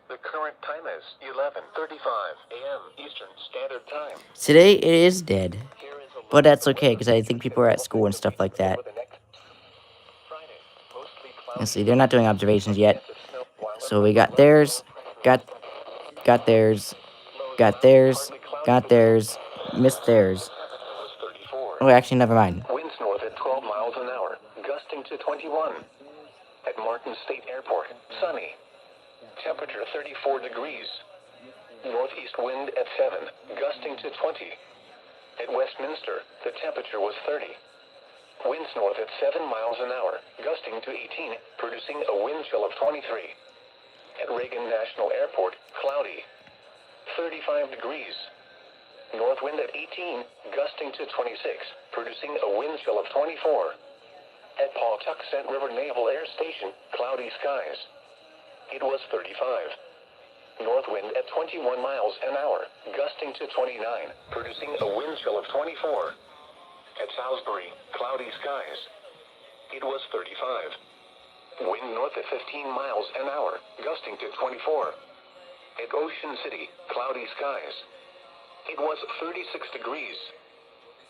The current time is 11:35 a.m. Eastern Standard Time. Today it is dead, Here is a look but that's at the okay weather because I think people are at school and stuff like that. over the next Friday, mostly cloudy. Let's see, they're not doing observations yet. Chance of snow, while So we got theirs, got theirs, got theirs, got theirs, missed theirs. was 34. Oh, actually, never mind. Winds north at 12 miles an hour, gusting to 21. At Martin State Airport, sunny. Temperature 34 degrees. Northeast wind at 7, gusting to 20. At Westminster, the temperature was 30. Winds north at 7 miles an hour, gusting to 18, producing a wind chill of 23. At Reagan National Airport, cloudy. 35 degrees. North wind at 18, gusting to 26, producing a wind chill of 24. At Pawtuxet River Naval Air Station, cloudy skies. It was 35. North wind at 21 miles an hour, gusting to 29, producing a wind chill of 24. At Salisbury, cloudy skies. It was 35. Wind north at 15 miles an hour, gusting to 24. At Ocean City, cloudy skies. It was 36 degrees.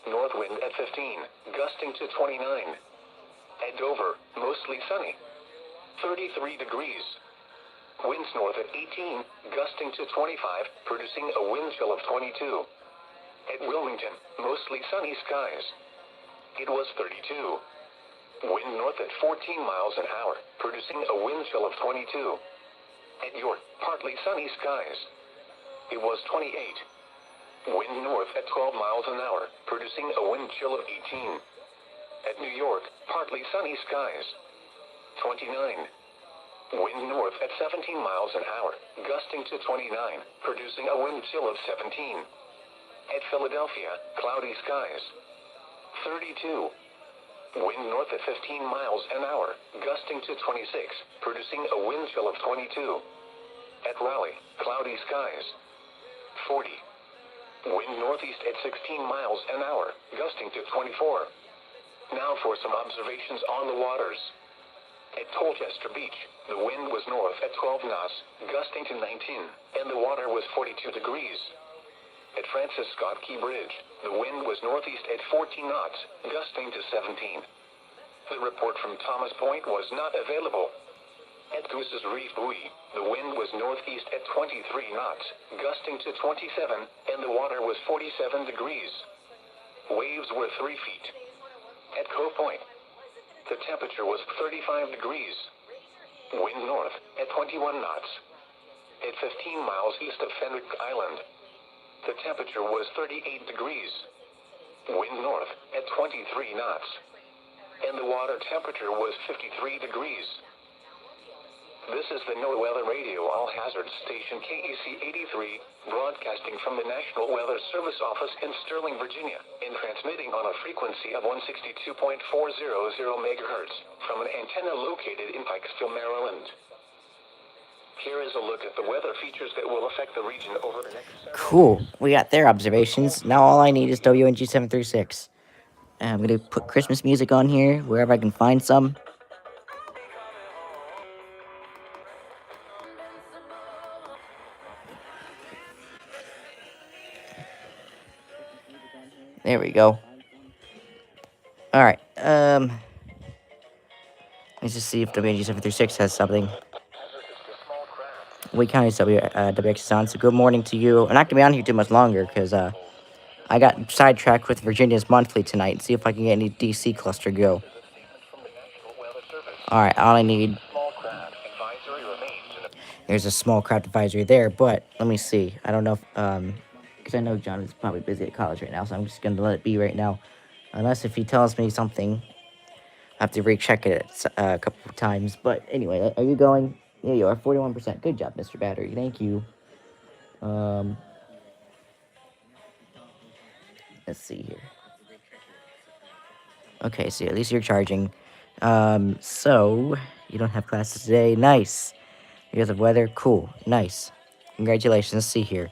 North wind at 15, gusting to 29. At Dover, mostly sunny. 33 degrees. Winds north at 18, gusting to 25, producing a wind chill of 22. At Wilmington, mostly sunny skies. It was 32. Wind north at 14 miles an hour, producing a wind chill of 22. At York, partly sunny skies. It was 28. Wind north at 12 miles an hour, producing a wind chill of 18. At New York, partly sunny skies. 29. Wind north at 17 miles an hour, gusting to 29, producing a wind chill of 17. At Philadelphia, cloudy skies. 32. Wind north at 15 miles an hour, gusting to 26, producing a wind chill of 22. At Raleigh, cloudy skies. 40. Wind northeast at 16 miles an hour, gusting to 24. Now for some observations on the waters. At Colchester Beach, the wind was north at 12 knots, gusting to 19, and the water was 42 degrees. At Francis Scott Key Bridge, the wind was northeast at 14 knots, gusting to 17. The report from Thomas Point was not available. At Goose's Reef Buoy, the wind was northeast at 23 knots, gusting to 27, and the water was 47 degrees. Waves were 3 feet. At Cove Point, the temperature was 35 degrees. Wind north at 21 knots. At 15 miles east of Fenwick Island. The temperature was 38 degrees. Wind north at 23 knots. And the water temperature was 53 degrees. This is the NOAA Weather Radio All Hazard Station KEC 83, broadcasting from the National Weather Service Office in Sterling, Virginia, and transmitting on a frequency of 162.400 megahertz from an antenna located in Pikesville, Maryland. Here is a look at the weather features that will affect the region over the next 7 Cool. days. We got their observations. Now all I need is WNG 736. I'm gonna put Christmas music on here wherever I can find some. There we go. All right. Let's just see if WNG 736 has something. Wake County WX is on. So good morning to you. I'm not gonna be on here too much longer because I got sidetracked with Virginia's monthly tonight. And see if I can get any DC cluster go. All right. All I need. Small craft advisory remains in There's a small craft advisory there, but let me see. I don't know if because I know John is probably busy at college right now, so I'm just gonna let it be right now. Unless if he tells me something, I have to recheck it a couple of times. But anyway, are you going? Yeah, you are. 41%. Good job, Mr. Battery. Thank you. Let's see here. Okay, so at least you're charging. So you don't have classes today. Nice. You guys have weather. Cool. Nice. Congratulations. Let's see here.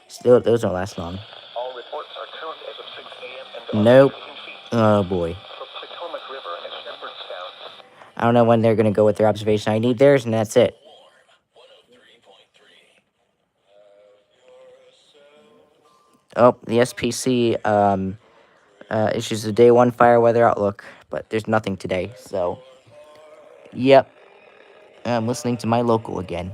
Still, those don't last long. all reports are current as of 6 a.m. and Nope. 15 feet Oh boy. for Potomac River at Shepherdstown. I don't know when they're gonna go with their observation. I need theirs, and that's it. Oh, the SPC issues a day one fire weather outlook, but there's nothing today. So, yep, I'm listening to my local again.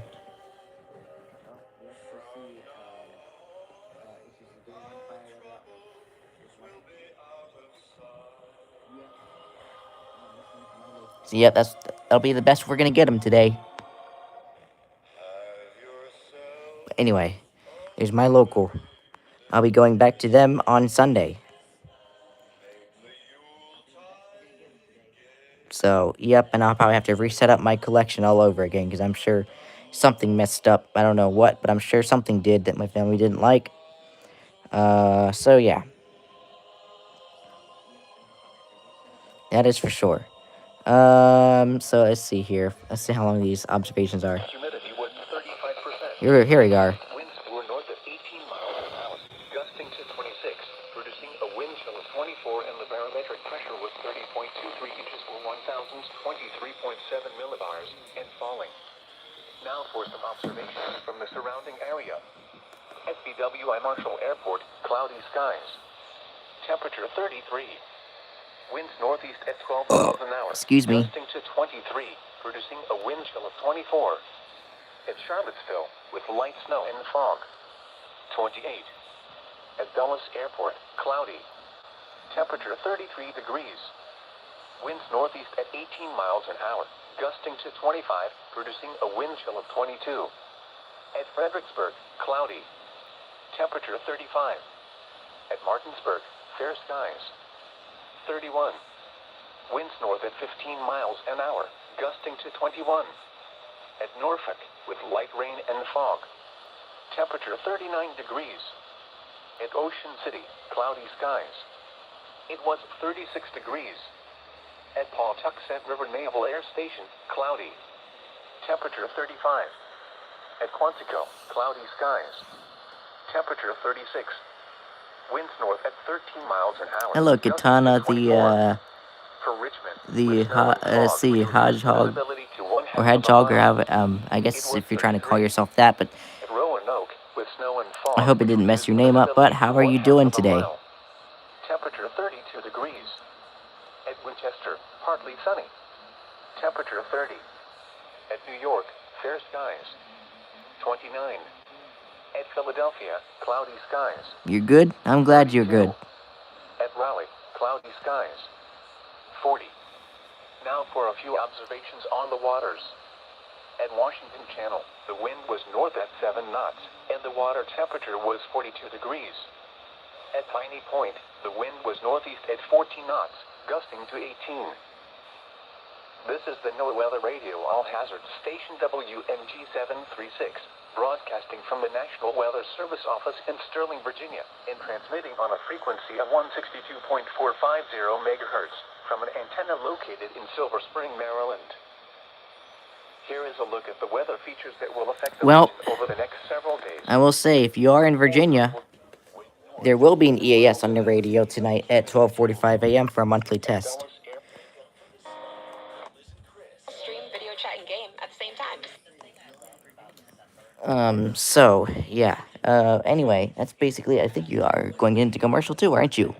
So, yep, that'll be the best we're gonna get them today. But anyway, there's my local. I'll be going back to them on Sunday. So, yep, and I'll probably have to reset up my collection all over again because I'm sure something messed up. I don't know what, but I'm sure something did that my family didn't like. So yeah. That is for sure. So let's see here. Let's see how long these observations are. Humidity was 35%. Here we are. Winds were north of 18 miles an hour, gusting to 26, producing a wind chill of 24, and the barometric pressure was 30.23 inches or 1,023.7 millibars, and falling. Now for some observations from the surrounding area. At BWI Marshall Airport, cloudy skies. Temperature 33. Winds northeast at 12 miles an hour. Excuse me. Gusting to 23, producing a wind chill of 24. At Charlottesville, with light snow and fog. 28. At Dulles Airport, cloudy. Temperature 33 degrees. Winds northeast at 18 miles an hour. Gusting to 25, producing a wind chill of 22. At Fredericksburg, cloudy. Temperature 35. At Martinsburg, fair skies. 31. Winds north at 15 miles an hour, gusting to 21. At Norfolk, with light rain and fog. Temperature 39 degrees. At Ocean City, cloudy skies. It was 36 degrees. At Pawtuxet River Naval Air Station, cloudy. Temperature 35. At Quantico, cloudy skies. Temperature 36. Winds north at 13 miles an hour. Hello, gusting to Katana. 24. For Richmond, with snow and fog, See, reduced Hodgehog visibility to 1/2 or of a Hedgehog, or mile. have I guess It was if you're trying to call 33. yourself that, but At Roanoke, with snow and fog, I hope it didn't mess your name up. But how are you visibility to doing 1/2 of a today? mile. Temperature 32 degrees. At Winchester, partly sunny. Temperature 30. At New York, fair skies. 29. At Philadelphia, cloudy skies. You're good? I'm glad you're 32. good. At Raleigh, cloudy skies. 40. Now for a few observations on the waters. At Washington Channel. The wind was north at 7 knots, and the water temperature was 42 degrees. At Piney Point, the wind was northeast at 14 knots, gusting to 18. This is the NOAA Weather Radio All Hazards Station WMG 736, broadcasting from the National Weather Service Office in Sterling, Virginia, and transmitting on a frequency of 162.450 megahertz from an antenna located in Silver Spring, Maryland. Here is a look at the weather features that will affect the Well, region over the next several days. I will say, if you are in Virginia, there will be an EAS on the radio tonight at 12:45 a.m. for a monthly test. Stream, video chat, and game at the same time. So, yeah. Anyway, that's basically, I think you are going into commercial too, aren't you? Most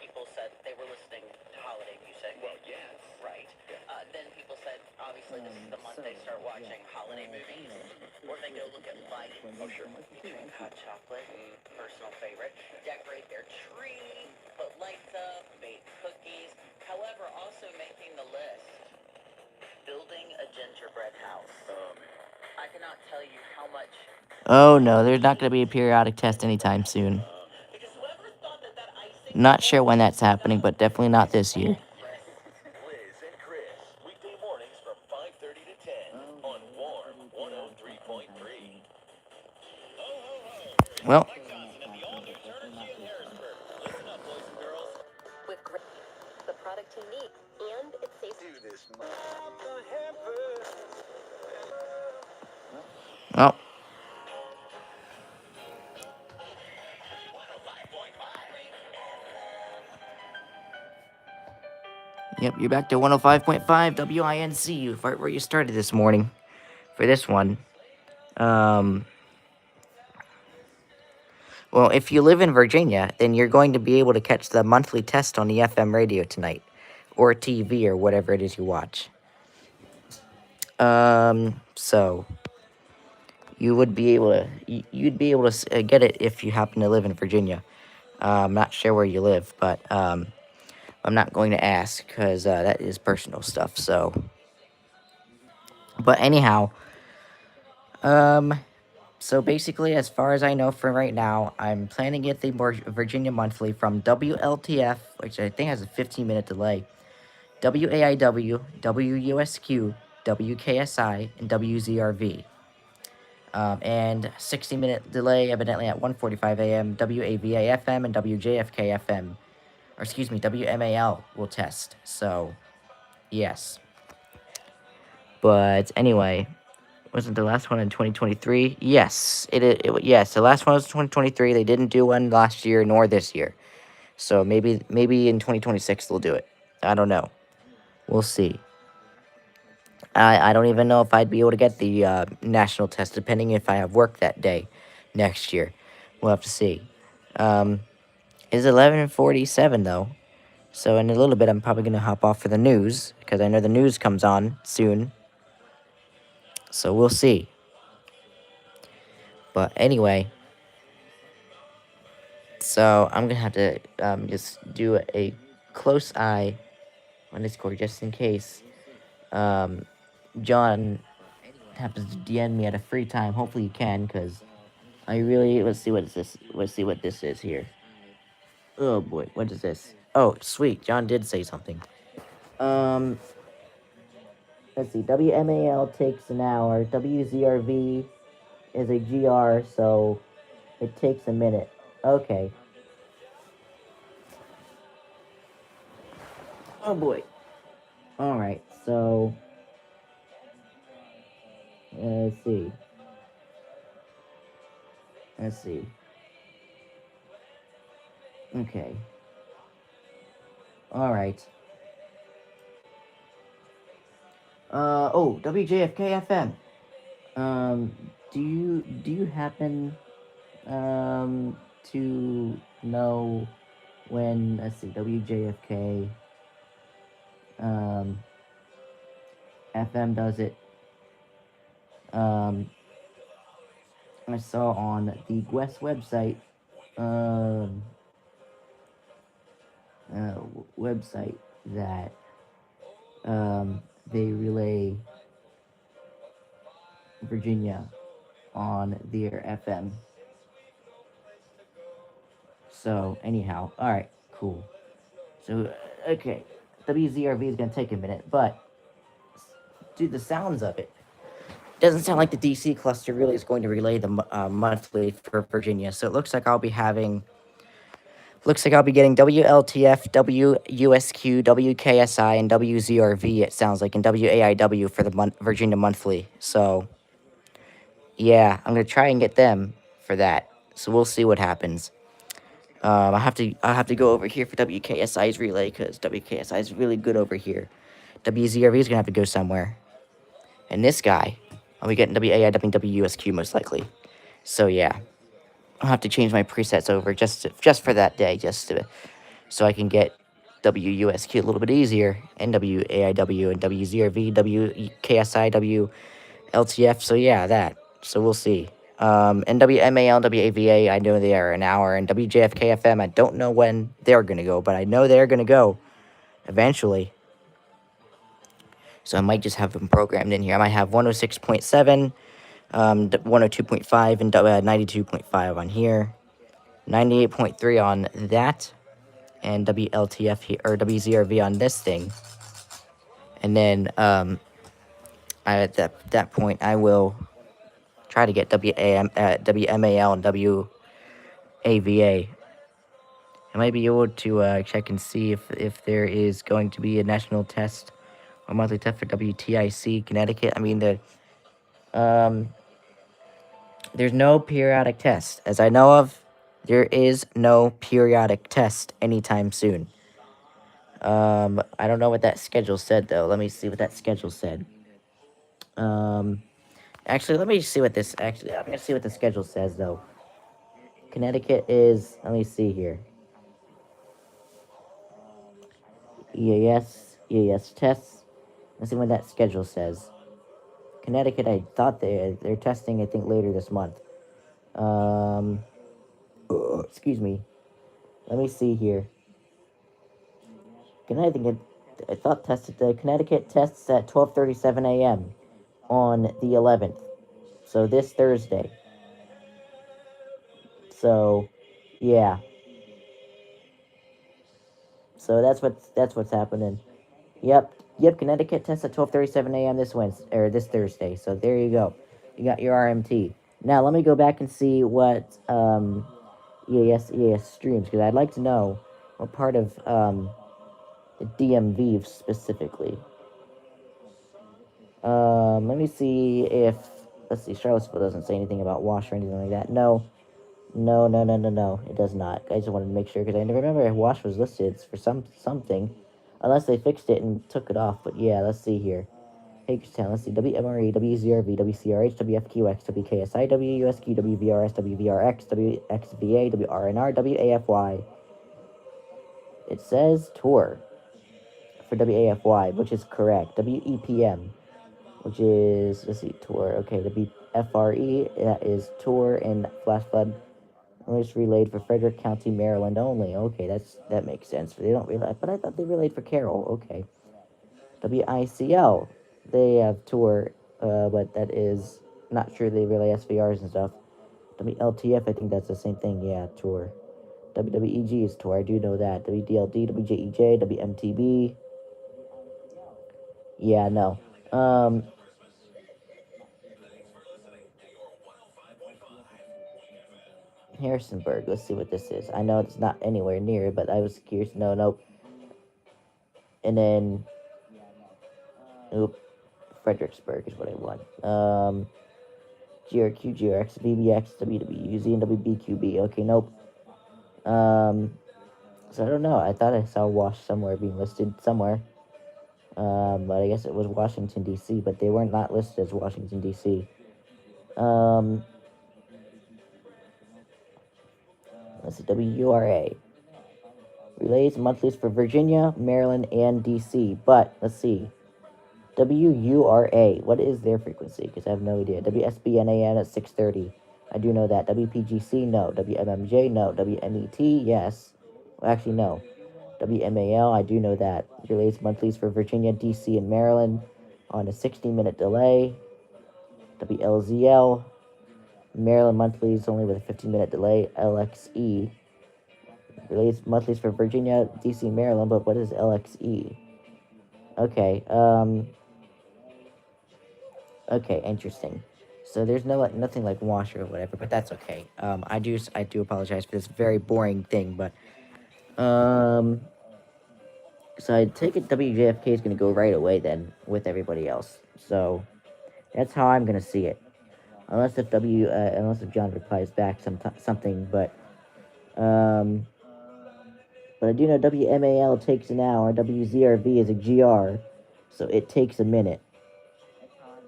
people said they were listening to holiday music. Well, yes. Right. Then people said, obviously, this is the month they start watching holiday movies. Or they go look at lights. Oh, sure. Drink hot chocolate, personal favorite. Decorate their tree, put lights up, bake cookies. However, also making the list, building a gingerbread house. I cannot tell you how much. Oh no, there's not going to be a periodic test anytime soon. Because whoever thought that icing. Not sure when that's happening, but definitely not this year. Liz and Chris, weekday mornings from 5:30 to 10 on Warm 103.3. Well, With the product you need, and it saves. well. Yep, you're back to 105.5 WINC, right where you started this morning for this one. Well, if you live in Virginia, then you're going to be able to catch the monthly test on the FM radio tonight, or TV, or whatever it is you watch. So you would be able to, you'd be able to get it if you happen to live in Virginia. I'm not sure where you live, but I'm not going to ask because that is personal stuff. So, but anyhow, so basically, as far as I know for right now, I'm planning to get the Virginia Monthly from WLTF, which I think has a 15-minute delay, WAIW, WUSQ, WKSI, and WZRV. And 60-minute delay, evidently at 1:45 a.m., WAVA-FM and WJFK-FM, or excuse me, WMAL will test. So, yes. But anyway, wasn't the last one in 2023? Yes, yes, the last one was 2023. They didn't do one last year nor this year. So maybe in 2026 they'll do it. I don't know. We'll see. I don't even know if I'd be able to get the national test, depending if I have work that day next year. We'll have to see. It's 11:47 though, so in a little bit I'm probably gonna hop off for the news because I know the news comes on soon. So we'll see. But anyway, so I'm gonna have to just do a close eye on Discord just in case John happens to DM me at a free time. Hopefully he can, because I really, let's see what is this. Let's see what this is here. Oh boy, what is this? Oh, sweet, John did say something. Let's see, WMAL takes an hour, WZRV is a GR, so it takes a minute. Okay. Oh boy. Alright, so let's see. Okay. Alright. WJFK FM. Do you happen to know when, let's see, WJFK FM does it? I saw on the West website website that they relay Virginia on their FM. So, anyhow, alright, cool. So, okay, WZRV is going to take a minute, but dude, the sounds of it doesn't sound like the DC cluster really is going to relay the monthly for Virginia. So it looks like I'll be getting WLTF, WUSQ, WKSI, and WZRV. It sounds like, and WAIW for the Virginia monthly. So yeah, I'm gonna try and get them for that. So we'll see what happens. I have to go over here for WKSI's relay because WKSI is really good over here. WZRV is gonna have to go somewhere, and this guy, I'll be getting WAIW and WUSQ most likely. So yeah, I'll have to change my presets over just for that day, so I can get WUSQ a little bit easier, and WAIW and WZRV, WKSI, WLTF. So yeah, that. So we'll see. And WMAL and WAVA, I know they are an hour, and WJFKFM, I don't know when they're gonna go, but I know they're gonna go eventually. So I might just have them programmed in here. I might have 106.7, 102.5, and 92.5 on here, 98.3 on that, and WLTF here, or WZRV on this thing. And then at that point, I will try to get WMAL and WAVA. I might be able to check and see if there is going to be a national test or monthly test for WTIC Connecticut. I mean, there's no periodic test. As I know of, there is no periodic test anytime soon. I don't know what that schedule said, though. Let me see what that schedule said. Actually, let me see what this, I'm going to see what the schedule says, though. Connecticut is, let me see here. EAS tests. Let's see what that schedule says. Connecticut, I thought they're testing, I think, later this month. Excuse me. Let me see here. Connecticut, I thought tested the Connecticut tests at 12:37 a.m. on the 11th. So this Thursday. So, yeah. So that's what's happening. Yep. Connecticut tests at 12:37 a.m. this Thursday. So there you go. You got your RMT. Now let me go back and see what EAS streams, because I'd like to know what part of the DMV specifically. Let me see if, let's see, Charlottesville doesn't say anything about Wash or anything like that. No, it does not. I just wanted to make sure, because I remember Wash was listed for something, unless they fixed it and took it off. But yeah, let's see here. Hagerstown, let's see, WMRE, WZRV, WCRH, WFQX, WKSI, WUSQ, WVRS, WVRX, WXVA, WRNR, WAFY. It says tour for WAFY, which is correct. WEPM, which is, let's see, tour. Okay, WFRE, that is tour and flash flood. It's relayed for Frederick County, Maryland only. Okay, that makes sense. They don't relay, but I thought they relayed for Carroll. Okay. WICL, they have tour, but that is not sure they relay SVRs and stuff. WLTF, I think that's the same thing. Yeah, tour. WWEG is tour. I do know that. WDLD, WJEJ, WMTB. Yeah, no. Harrisonburg. Let's see what this is. I know it's not anywhere near, but I was curious to know. Nope. And then, Fredericksburg is what I want. GRQ, GRX, VBX, WWUZ, and WBQB. Okay, nope. So I don't know. I thought I saw Wash somewhere being listed somewhere. But I guess it was Washington, D.C., but they weren't not listed as Washington, D.C. Let's see, WURA. Relays monthlies for Virginia, Maryland, and D.C. But, let's see. WURA, what is their frequency? Because I have no idea. WSBNAN at 6:30. I do know that. WPGC, no. WMMJ, no. WMET, yes. Well, actually, no. WMAL, I do know that. Relays monthlies for Virginia, D.C., and Maryland on a 60-minute delay. WLZL, Maryland monthlies only with a 15-minute delay. LXE, release monthlies for Virginia, DC, Maryland, but what is LXE? Okay, okay, interesting. So there's nothing like wash or whatever, but that's okay. I do apologize for this very boring thing, but so I take it WJFK is gonna go right away then with everybody else. So that's how I'm gonna see it, unless if John replies back something, but I do know WMAL takes an hour, WZRV is a GR, so it takes a minute.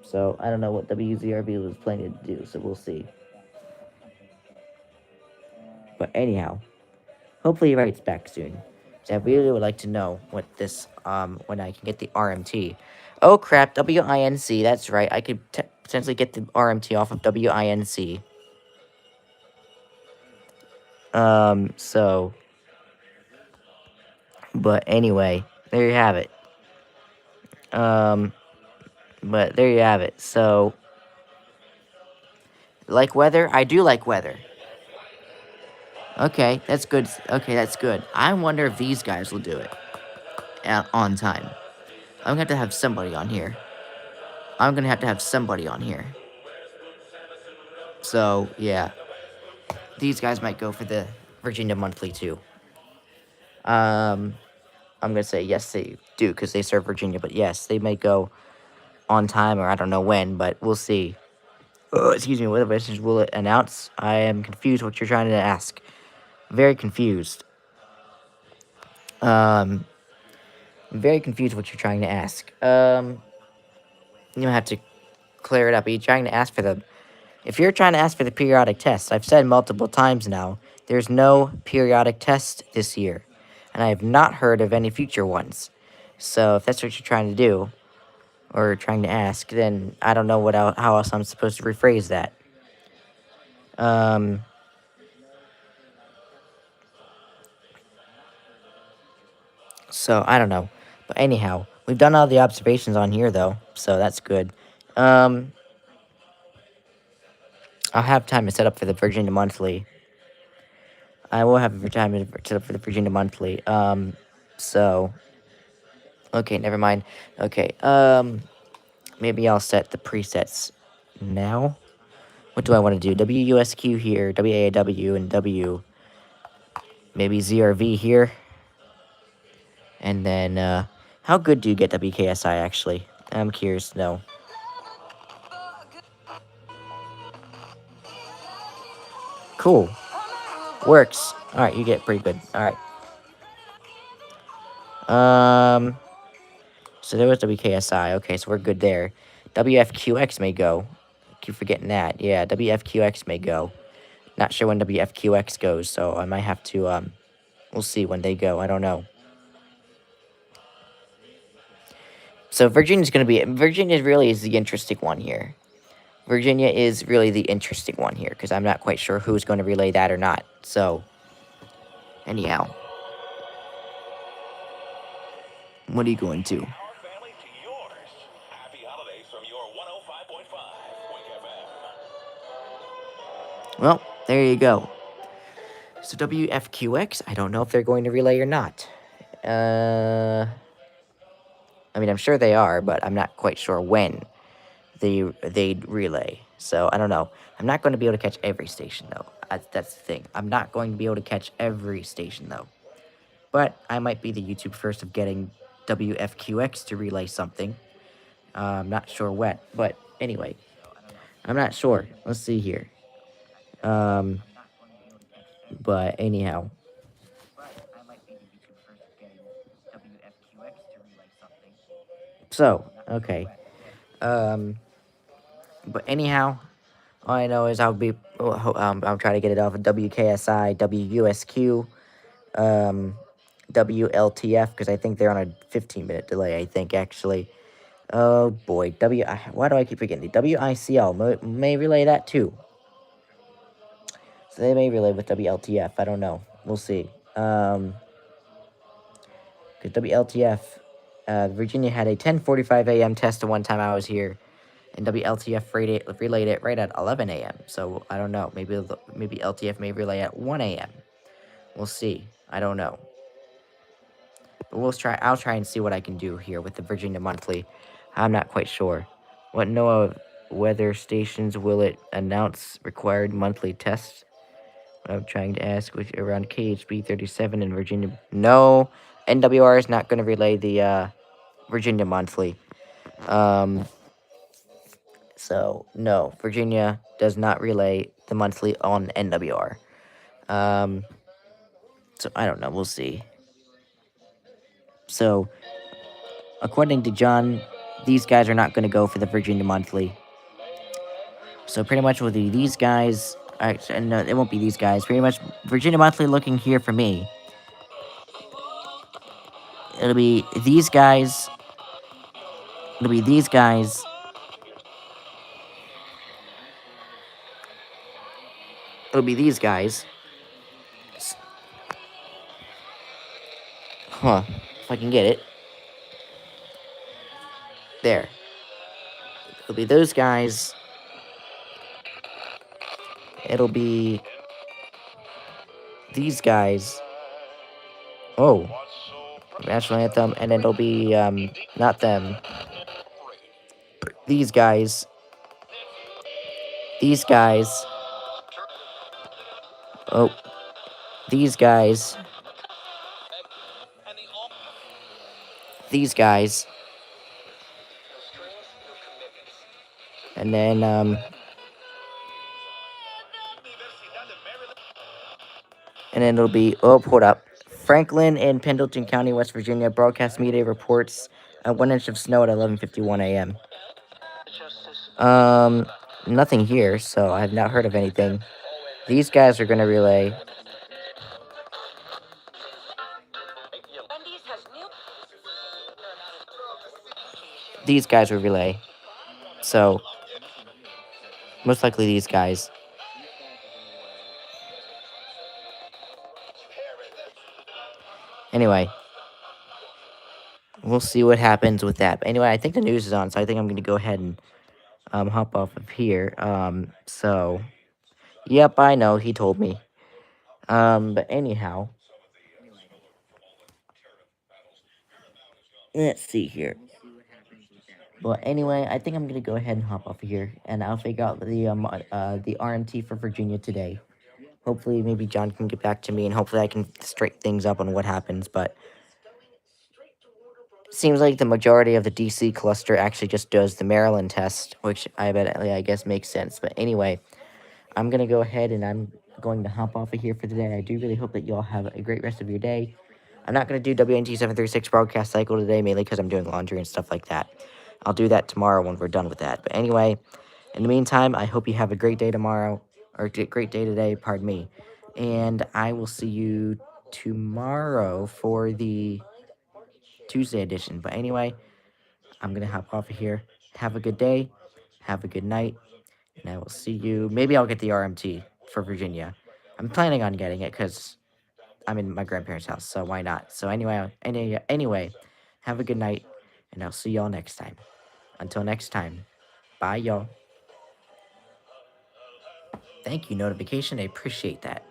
So I don't know what WZRV was planning to do, so we'll see. But anyhow, hopefully he writes back soon. So I really would like to know what this, when I can get the RMT. Oh crap, WINC, that's right. I could potentially get the RMT off of WINC. So, but anyway, there you have it. But there you have it. So, like weather? I do like weather. Okay, that's good. Okay, that's good. I wonder if these guys will do it on time. I'm going to have somebody on here. I'm going to have somebody on here. So, yeah. These guys might go for the Virginia Monthly, too. I'm going to say yes, they do, because they serve Virginia. But yes, they may go on time, or I don't know when, but we'll see. Excuse me, what message will it announce? I am confused what you're trying to ask. Very confused. I'm very confused what you're trying to ask. You have to clear it up. Are you trying to ask for the... If you're trying to ask for the periodic test, I've said multiple times now, there's no periodic test this year. And I have not heard of any future ones. So if that's what you're trying to do, or trying to ask, then I don't know how else I'm supposed to rephrase that. So, I don't know. But anyhow, we've done all the observations on here, though, so that's good. I'll have time to set up for the Virginia Monthly. I will have time to set up for the Virginia Monthly. So... Okay, never mind. Okay, maybe I'll set the presets now. What do I want to do? WUSQ here, WAAW, and W... Maybe ZRV here. And then, how good do you get WKSI, actually? I'm curious to know. Cool. Works. Alright, you get pretty good. Alright. So there was WKSI. Okay, so we're good there. WFQX may go. Keep forgetting that. Yeah, WFQX may go. Not sure when WFQX goes, so I might have to, we'll see when they go. I don't know. So Virginia really is the interesting one here. Virginia is really the interesting one here, because I'm not quite sure who's going to relay that or not. So, anyhow. What are you going to? Well, there you go. So WFQX, I don't know if they're going to relay or not. I mean, I'm sure they are, but I'm not quite sure when they'd relay. So, I don't know. I'm not going to be able to catch every station, though. That's the thing. I'm not going to be able to catch every station, though. But I might be the YouTube first of getting WFQX to relay something. I'm not sure when. But, anyway. I'm not sure. Let's see here. But, anyhow. So, okay. But anyhow, all I know is I'll try to get it off of WKSI, WUSQ, WLTF, because I think they're on a 15-minute delay, I think, actually. Oh, boy. Why do I keep forgetting? The WICL may relay that, too. So they may relay with WLTF. I don't know. We'll see. Because WLTF, Virginia had a 10:45 a.m. test the one time I was here. and WLTF relayed it right at 11 a.m. So I don't know. Maybe LTF may relay at 1 a.m. We'll see. I don't know. But I'll try and see what I can do here with the Virginia Monthly. I'm not quite sure. What NOAA weather stations will it announce required monthly tests? I'm trying to ask, which around KHB 37 in Virginia. No, NWR is not going to relay the Virginia Monthly. So no, Virginia does not relay the monthly on NWR. So I don't know. We'll see. So according to John, these guys are not going to go for the Virginia Monthly. So pretty much will be these guys. Actually, no, it won't be these guys. Pretty much Virginia Monthly looking here for me. It'll be these guys. It'll be these guys. It'll be these guys. Huh. If I can get it. There. It'll be those guys. It'll be these guys. Oh. National Anthem. And then it'll be, not them. These guys. These guys. Oh. These guys. These guys. And then, and then it'll be, oh, hold up. Franklin and Pendleton County, West Virginia, broadcast media reports a 1 inch of snow at 11:51 a.m. Nothing here, so I have not heard of anything. These guys are going to relay. These guys will relay. So, most likely these guys. Anyway. We'll see what happens with that. But anyway, I think the news is on, so I think I'm going to go ahead and hop off of here. So, yep, I know, he told me. But anyhow, let's see here. But anyway, I think I'm going to go ahead and hop off of here, and I'll figure out the RMT for Virginia today. Hopefully, maybe John can get back to me, and hopefully I can straighten things up on what happens, but seems like the majority of the DC cluster actually just does the Maryland test, which I guess makes sense. But anyway, I'm going to go ahead and I'm going to hop off of here for today. I do really hope that you all have a great rest of your day. I'm not going to do WNT 736 broadcast cycle today, mainly because I'm doing laundry and stuff like that. I'll do that tomorrow when we're done with that. But anyway, in the meantime, I hope you have a great day tomorrow, or a great day today, pardon me. And I will see you tomorrow for the Tuesday edition. But anyway, I'm going to hop off of here. Have a good day. Have a good night. And I will see you. Maybe I'll get the RMT for Virginia. I'm planning on getting it because I'm in my grandparents' house. So why not? So anyway, have a good night. And I'll see y'all next time. Until next time. Bye, y'all. Thank you, notification. I appreciate that.